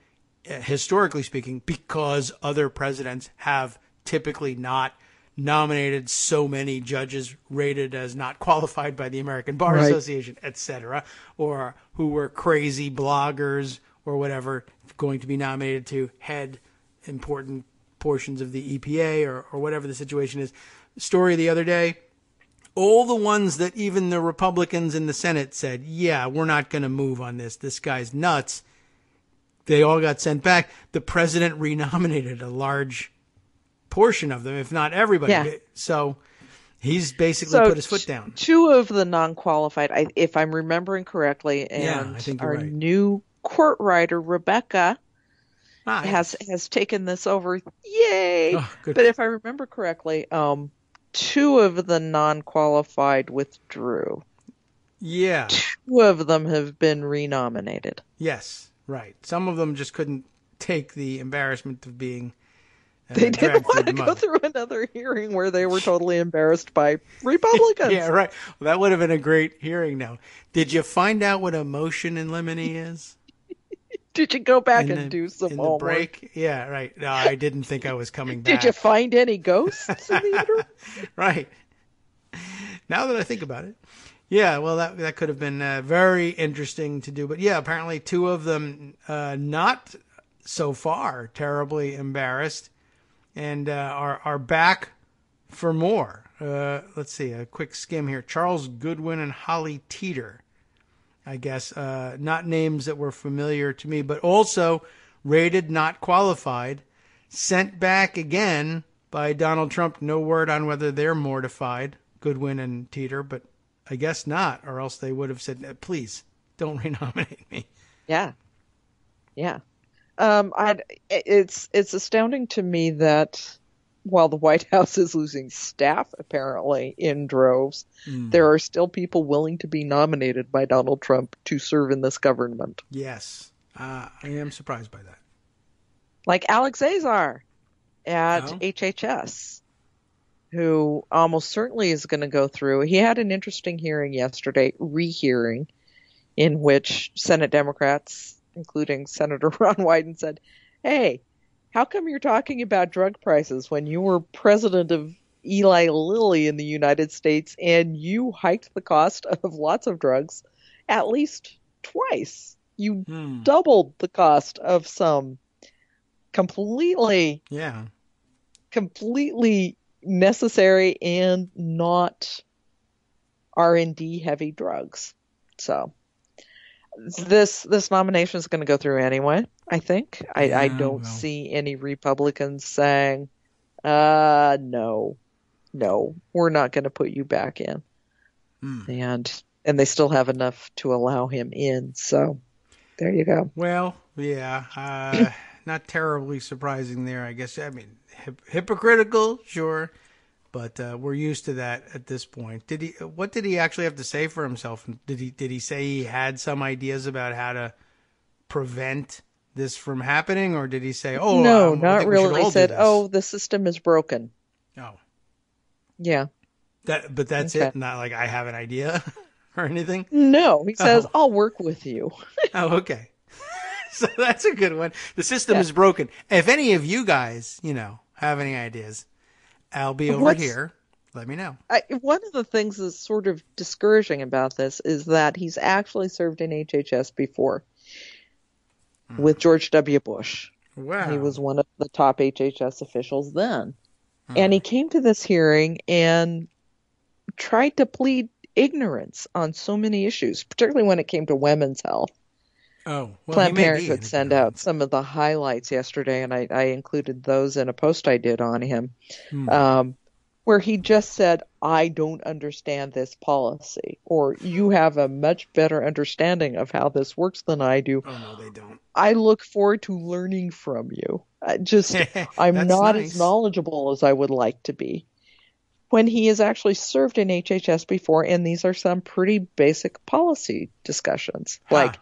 historically speaking, because other presidents have typically not nominated so many judges rated as not qualified by the American Bar Association, etc., or who were crazy bloggers or whatever going to be nominated to head important portions of the EPA or whatever the situation is. Story the other day, all the ones that even the Republicans in the Senate said, yeah, we're not going to move on this. This guy's nuts. They all got sent back. The president renominated a large portion of them, if not everybody. Yeah. So he's basically put his foot down. Two of the non-qualified, if I'm remembering correctly, and I think our right. new court writer, Rebecca, has taken this over. Yay! Oh, good. But if I remember correctly, two of the non-qualified withdrew. Yeah. Two of them have been renominated. Yes, right. Some of them just couldn't take the embarrassment of being they didn't want to go through another hearing where they were totally embarrassed by Republicans. Yeah, right. Well, that would have been a great hearing now. Did you find out what a motion in limine is? Did you go back and do some homework? The break? Yeah, right. No, I didn't think I was coming back. Did you find any ghosts in the interim? Right. Now that I think about it. Yeah, well, that could have been very interesting to do. But yeah, apparently two of them not so far terribly embarrassed and are back for more. Let's see, a quick skim here. Charles Goodwin and Holly Teeter, I guess, not names that were familiar to me, but also rated not qualified, sent back again by Donald Trump. No word on whether they're mortified, Goodwin and Teeter, but I guess not, or else they would have said, please, don't renominate me. Yeah. Yeah. It's astounding to me that while the White House is losing staff, apparently, in droves, there are still people willing to be nominated by Donald Trump to serve in this government. Yes. I am surprised by that. Like Alex Azar at HHS, who almost certainly is going to go through. He had an interesting hearing yesterday, rehearing, in which Senate Democrats, including Senator Ron Wyden, said, hey, how come you're talking about drug prices when you were president of Eli Lilly in the United States and you hiked the cost of lots of drugs at least twice? You doubled the cost of some completely necessary and not R&D heavy drugs. So this nomination is going to go through anyway, I think. I don't see any Republicans saying, no, we're not going to put you back in. And they still have enough to allow him in. So there you go. Well, yeah, not terribly surprising there, I guess. I mean, hypocritical, sure, but we're used to that at this point. What did he actually have to say for himself? Did he say he had some ideas about how to prevent this from happening, or did he say, no, not really? He said, the system is broken. Oh, yeah. But that's it. Not like I have an idea or anything. No, he says, I'll work with you. Oh, okay. So that's a good one. The system is broken. If any of you guys, have any ideas, I'll be over here. Let me know. One of the things that's sort of discouraging about this is that he's actually served in HHS before with George W. Bush. Wow. He was one of the top HHS officials then. And he came to this hearing and tried to plead ignorance on so many issues, particularly when it came to women's health. Oh, well, Planned Parenthood sent out some of the highlights yesterday, and I included those in a post I did on him, where he just said, I don't understand this policy, or you have a much better understanding of how this works than I do. Oh, no, they don't. I look forward to learning from you. I'm not as knowledgeable as I would like to be. When he has actually served in HHS before, and these are some pretty basic policy discussions, like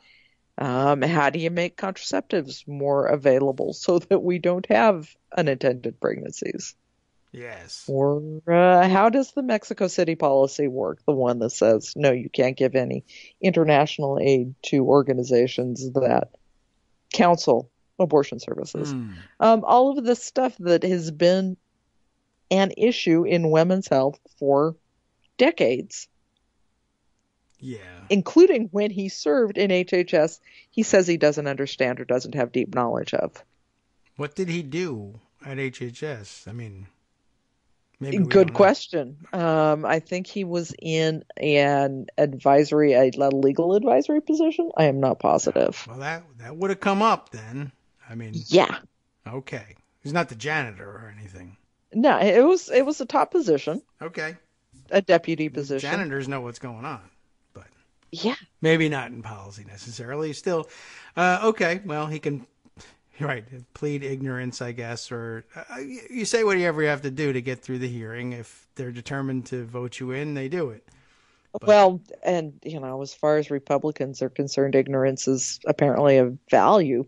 how do you make contraceptives more available so that we don't have unintended pregnancies? Yes. Or how does the Mexico City policy work? The one that says, no, you can't give any international aid to organizations that counsel abortion services. All of this stuff that has been an issue in women's health for decades. Yeah. Including when he served in HHS, he says he doesn't understand or doesn't have deep knowledge of. What did he do at HHS? I mean, maybe good question. I think he was in a legal advisory position. I am not positive. Well, that would have come up then. I mean, yeah. Okay. He's not the janitor or anything. No, it was a top position. Okay. A deputy position. Janitors know what's going on, but yeah, maybe not in policy necessarily. Still, okay. Well, he can, plead ignorance, I guess, or you say whatever you have to do to get through the hearing. If they're determined to vote you in, they do it. But, well, and as far as Republicans are concerned, ignorance is apparently a value.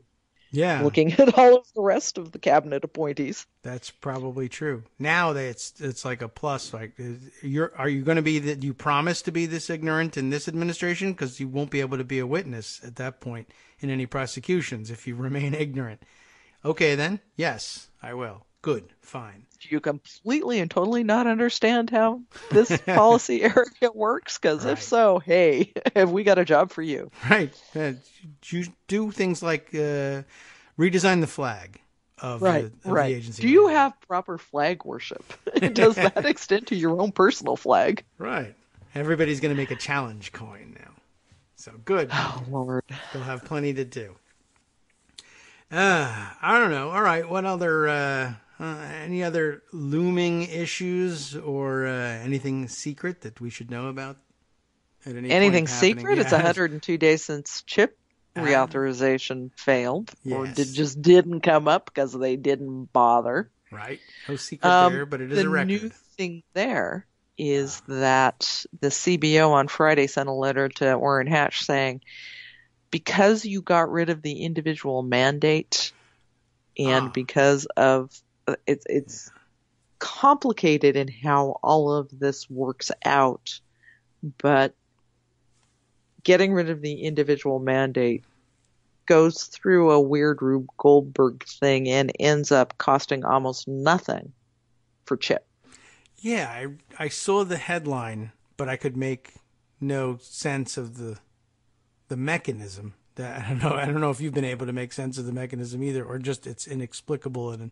Yeah. Looking at all of the rest of the cabinet appointees. That's probably true. Now it's like a plus. Like, are you going to be that you promise to be this ignorant in this administration? Because you won't be able to be a witness at that point in any prosecutions if you remain ignorant. Okay, then. Yes, I will. Good. Fine. Do you completely and totally not understand how this policy area works? Because if so, hey, have we got a job for you? Right. You do things like redesign the flag of the agency. Do you have proper flag worship? Does that extend to your own personal flag? Right. Everybody's going to make a challenge coin now. So good. Oh, Lord. They'll have plenty to do. I don't know. All right. What other, any other looming issues or anything secret that we should know about? At anything secret? Yeah. It's 102 days since chip reauthorization failed, or just didn't come up because they didn't bother. Right. No secret there, but it is a record. The new thing there is that the CBO on Friday sent a letter to Orrin Hatch saying, because you got rid of the individual mandate and because of it's complicated in how all of this works out, but getting rid of the individual mandate goes through a weird Rube Goldberg thing and ends up costing almost nothing for Chip. Yeah, I saw the headline, but I could make no sense of the mechanism. I don't know if you've been able to make sense of the mechanism either, or just it's inexplicable in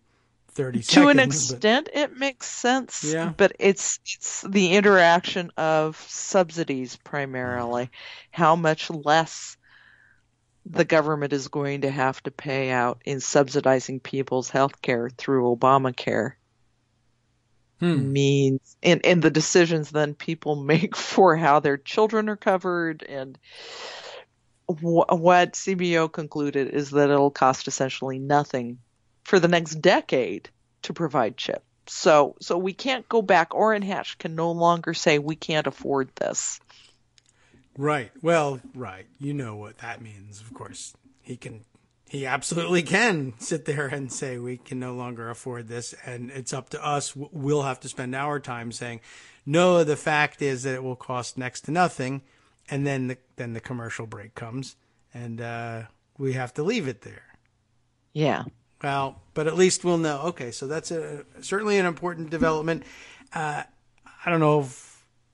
30 seconds. To an extent, it makes sense. Yeah. But it's the interaction of subsidies primarily. How much less the government is going to have to pay out in subsidizing people's health care through Obamacare. Means and the decisions then people make for how their children are covered, and what CBO concluded is that it'll cost essentially nothing for the next decade to provide Chip. So we can't go back. Orrin Hatch can no longer say we can't afford this. Right. Well, right. You know what that means, of course. He absolutely can sit there and say we can no longer afford this, and it's up to us. We'll have to spend our time saying, no, the fact is that it will cost next to nothing, and then the commercial break comes, and we have to leave it there. Yeah. Well, but at least we'll know. Okay, so that's certainly an important development. I don't know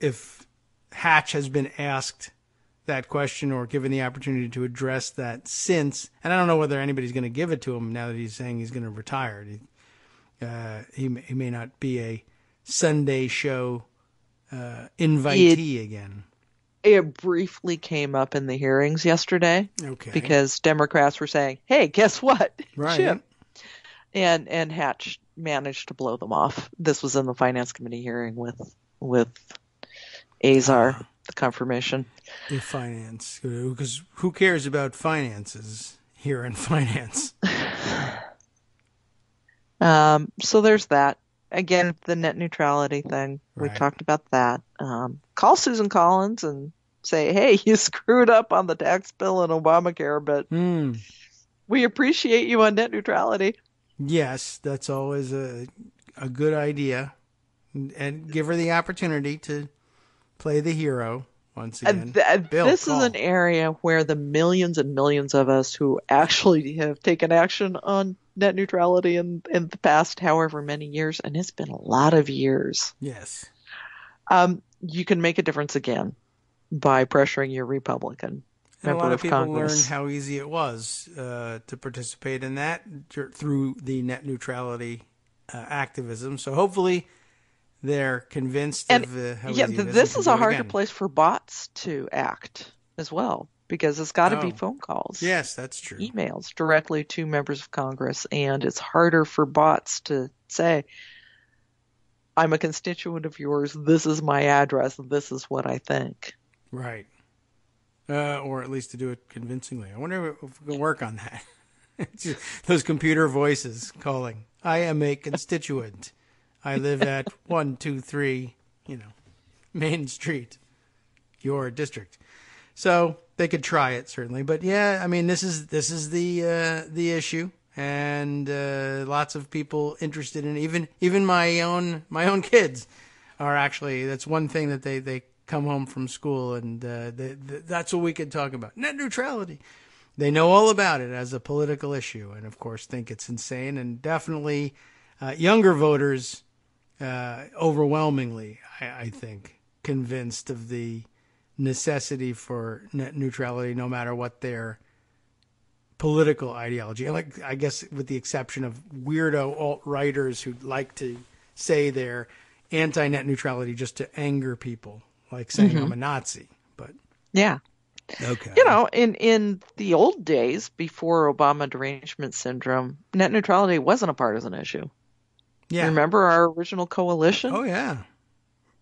if Hatch has been asked that question or given the opportunity to address that since, and I don't know whether anybody's going to give it to him now that he's saying he's going to retire. He may not be a Sunday show invitee again. It briefly came up in the hearings yesterday, because Democrats were saying, "Hey, guess what? Right." Chip. And Hatch managed to blow them off. This was in the Finance Committee hearing with Azar, the confirmation. In finance, because who cares about finances here in finance? So there's that. Again, the net neutrality thing. We talked about that. Call Susan Collins and say, hey, you screwed up on the tax bill and Obamacare, but we appreciate you on net neutrality. Yes, that's always a good idea. And give her the opportunity to play the hero once again. This is an area where the millions and millions of us who actually have taken action on net neutrality in the past however many years, and it's been a lot of years. Yes. You can make a difference again by pressuring your Republican member of Congress. A lot of people learned how easy it was to participate in that through the net neutrality activism. So hopefully they're convinced of how easy it is. This is a harder place for bots to act as well, because it's got to be phone calls. Yes, that's true. Emails directly to members of Congress, and it's harder for bots to say, I'm a constituent of yours, this is my address, this is what I think. Right. Or at least to do it convincingly. I wonder if we can work on that. Those computer voices calling. I am a constituent. I live at 123, Main Street, your district. So they could try it certainly, but yeah, I mean, this is the issue, and lots of people interested in it. Even my own kids are actually. That's one thing that they come home from school, and that's what we could talk about: net neutrality. They know all about it as a political issue, and of course think it's insane, and definitely. younger voters overwhelmingly, I think, convinced of the necessity for net neutrality, no matter what their political ideology. Like, I guess with the exception of weirdo alt-righters who like to say they're anti-net neutrality just to anger people, like saying I'm a Nazi. But yeah. Okay. You know, in the old days, before Obama derangement syndrome, net neutrality wasn't a partisan issue. Yeah. Remember our original coalition? Oh, yeah.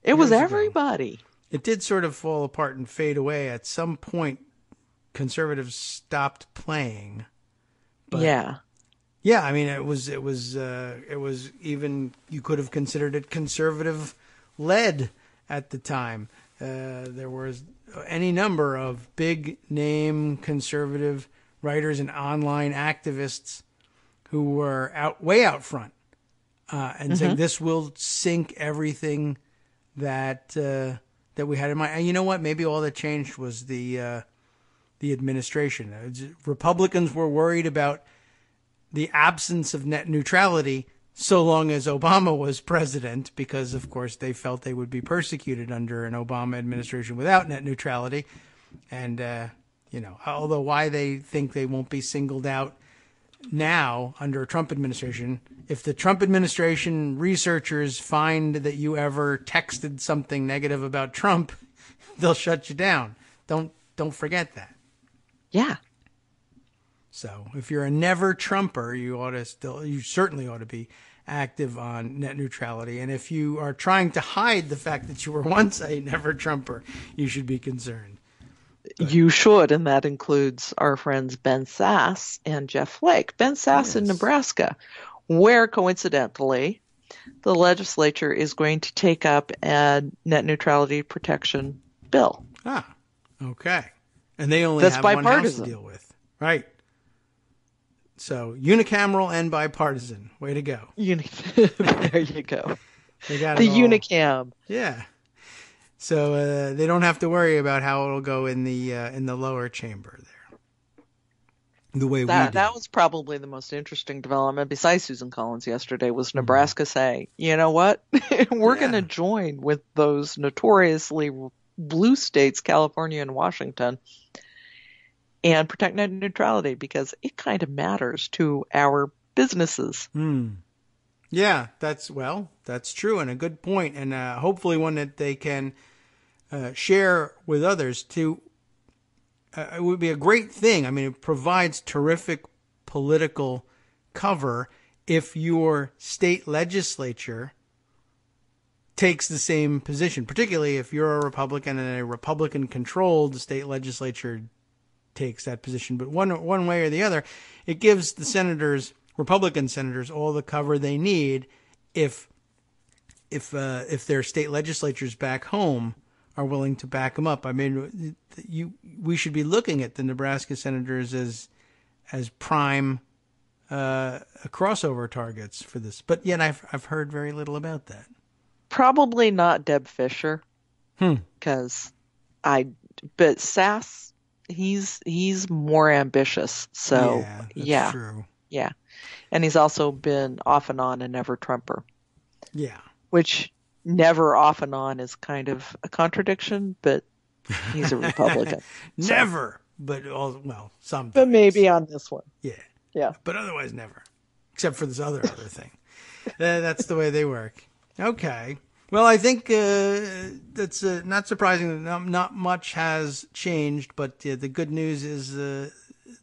It was Years ago. everybody. It did sort of fall apart and fade away. At some point, conservatives stopped playing. But yeah. Yeah, I mean, it was even, you could have considered it conservative led at the time. There was any number of big name conservative writers and online activists who were way out front and saying this will sink everything that we had in mind. And you know what? Maybe all that changed was the administration. Republicans were worried about the absence of net neutrality so long as Obama was president, because, of course, they felt they would be persecuted under an Obama administration without net neutrality. And, although why they think they won't be singled out now under a Trump administration, if the Trump administration researchers find that you ever texted something negative about Trump, they'll shut you down. Don't forget that. Yeah. So if you're a never Trumper, you certainly ought to be active on net neutrality. And if you are trying to hide the fact that you were once a never Trumper, you should be concerned. You should, and that includes our friends Ben Sasse and Jeff Flake. Ben Sasse in Nebraska, where coincidentally the legislature is going to take up a net neutrality protection bill. Ah, okay. And they only have one house to deal with. Right. So unicameral and bipartisan. Way to go. There you go. They got the it all. unicam. Yeah. So they don't have to worry about how it'll go in the lower chamber there. The way we did. That was probably the most interesting development besides Susan Collins yesterday was Nebraska saying, you know what? We're going to join with those notoriously blue states, California and Washington, and protect net neutrality because it kind of matters to our businesses. Yeah, that's true and a good point, and hopefully one that they can share with others. It would be a great thing. I mean, it provides terrific political cover if your state legislature takes the same position, particularly if you're a Republican and a Republican-controlled state legislature takes that position. But one way or the other, it gives the Republican senators, all the cover they need if their state legislatures back home are willing to back them up. I mean, we should be looking at the Nebraska senators as prime crossover targets for this. But yet I've heard very little about that. Probably not Deb Fisher, because but Sasse, he's more ambitious. So that's true. Yeah. And he's also been off and on a never Trumper. Yeah. Which never off and on is kind of a contradiction, but he's a Republican. Never, but sometimes. But maybe on this one. Yeah. Yeah. But otherwise never. Except for this other thing. That's the way they work. Okay. Well, I think that's not surprising that not much has changed, but the good news is,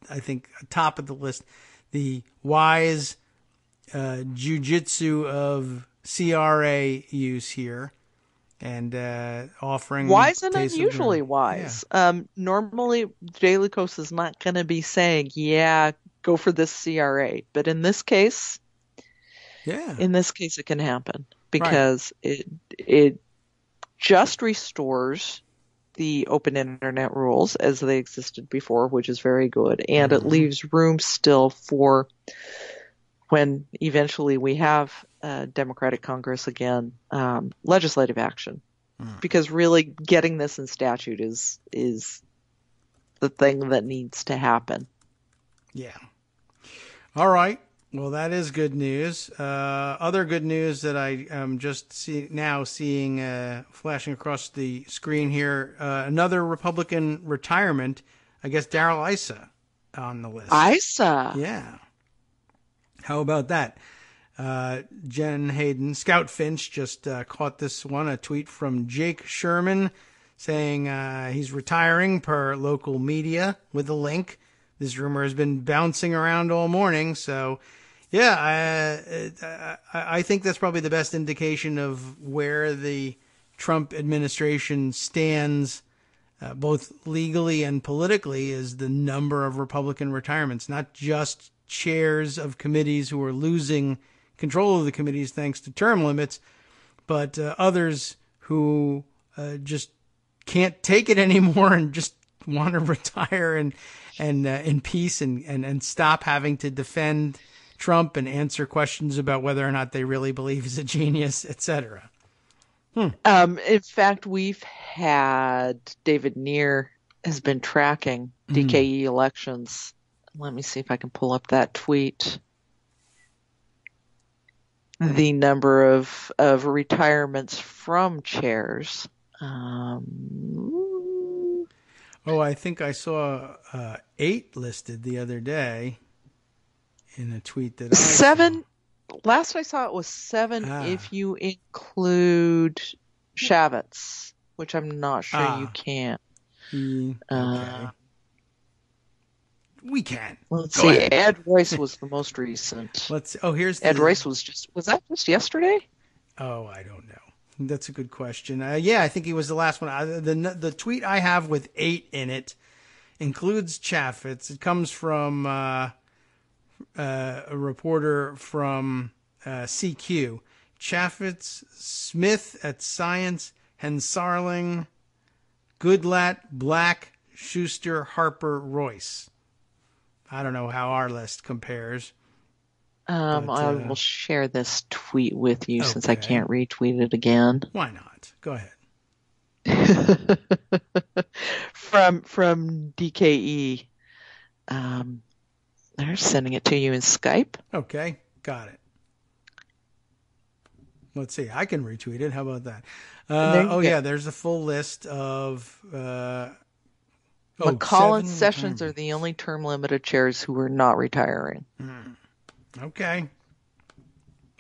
I think, top of the list, the wise jujitsu of CRA use here and offering wise and unusually wise. Yeah. Normally, Daily Kos is not going to be saying, go for this CRA. But in this case, it can happen because it just restores the open internet rules as they existed before, which is very good. And it leaves room still for when eventually we have a Democratic Congress again, legislative action. Because really getting this in statute is the thing that needs to happen. Yeah. All right. Well, that is good news. Other good news that I am just seeing flashing across the screen here, another Republican retirement, I guess Darrell Issa on the list. Issa? Yeah. How about that? Jen Hayden, Scout Finch just caught this one, a tweet from Jake Sherman saying he's retiring per local media with a link. This rumor has been bouncing around all morning, so yeah, I think that's probably the best indication of where the Trump administration stands, both legally and politically, is the number of Republican retirements, not just chairs of committees who are losing control of the committees thanks to term limits, but others who just can't take it anymore and just want to retire and in peace and stop having to defend Trump and answer questions about whether or not they really believe he's a genius, etc. In fact, we've had David Neer has been tracking DKE elections. Let me see if I can pull up that tweet. The number of retirements from chairs. I think I saw 8 listed the other day in a tweet that 7. Last I saw it was 7 if you include Shavitz, which I'm not sure you can. Okay. We can. Let's see. Ahead. Ed Royce was the most recent. Here's Ed Royce was that just yesterday? Oh, I don't know. That's a good question. Yeah, I think he was the last one. The tweet I have with 8 in it includes Chaffetz. It comes from a reporter from CQ. Chaffetz, Smith at Science, Hensarling, Goodlatte, Black, Schuster, Harper, Royce. I don't know how our list compares. I will share this tweet with you since I can't retweet it again. Why not? Go ahead. From DKE. They're sending it to you in Skype. Okay, got it. Let's see. I can retweet it. How about that? There's a full list of... McCollum and Sessions are the only term-limited chairs who are not retiring. Okay.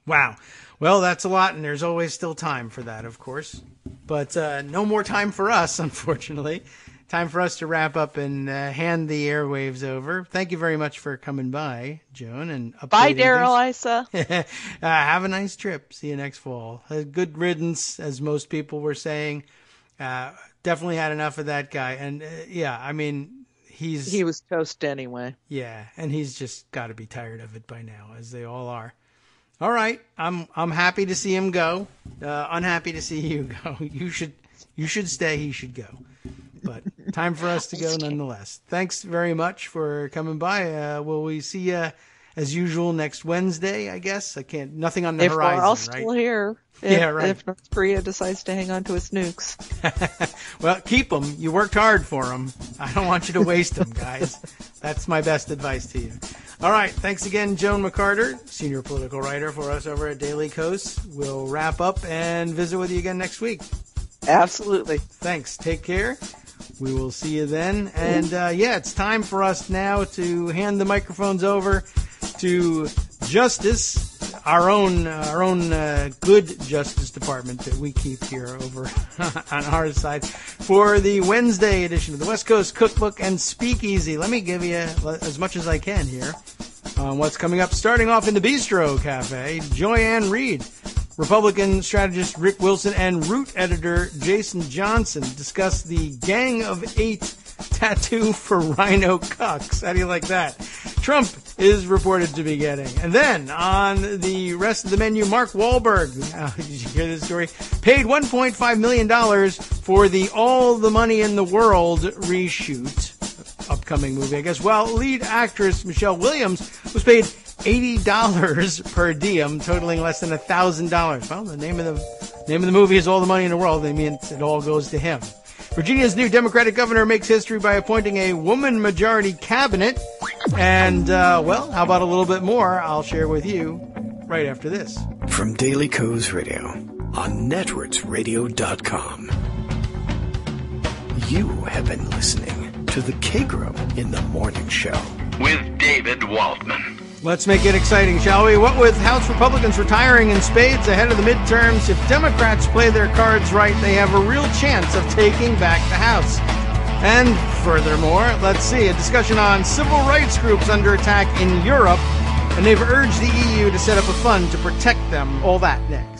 Wow. Well, that's a lot, and there's always still time for that, of course. But no more time for us, unfortunately. Time for us to wrap up and hand the airwaves over. Thank you very much for coming by, Joan. And bye, Darrell Issa. Have a nice trip. See you next fall. A good riddance, as most people were saying. Definitely had enough of that guy. And he was toast anyway. Yeah, and he's just got to be tired of it by now, as they all are. All right, I'm happy to see him go. Unhappy to see you go. You should stay. He should go. But time for us to go nonetheless. Thanks very much for coming by. Will we see you as usual next Wednesday? I guess nothing on the horizon. If we're all still here. If North Korea decides to hang on to its nukes. Well, keep them. You worked hard for them. I don't want you to waste them, guys. That's my best advice to you. All right. Thanks again, Joan McCarter, senior political writer for us over at Daily Kos. We'll wrap up and visit with you again next week. Absolutely. Thanks. Take care. We will see you then. And it's time for us now to hand the microphones over to Justice, our own good Justice Department that we keep here over on our side, for the Wednesday edition of the West Coast Cookbook and Speakeasy. Let me give you as much as I can here on what's coming up. Starting off in the Bistro Cafe, Joyanne Reed, Republican strategist Rick Wilson, and Root editor Jason Johnson discuss the Gang of 8 tattoo for Rhino Cucks. How do you like that? Trump is reported to be getting. And then on the rest of the menu, Mark Wahlberg, did you hear this story? Paid $1.5 million for the All the Money in the World reshoot, upcoming movie, I guess. While lead actress Michelle Williams was paid $80 per diem, totaling less than $1,000. Well, the name of the movie is All the Money in the World. That means it all goes to him. Virginia's new Democratic governor makes history by appointing a woman-majority cabinet. And, well, how about a little bit more? I'll share with you right after this. From Daily Kos Radio on networksradio.com. You have been listening to the Kagro in the Morning Show with David Waldman. Let's make it exciting, shall we? What with House Republicans retiring in spades ahead of the midterms, if Democrats play their cards right, they have a real chance of taking back the House. And furthermore, let's see, a discussion on civil rights groups under attack in Europe, and they've urged the EU to set up a fund to protect them. All that next.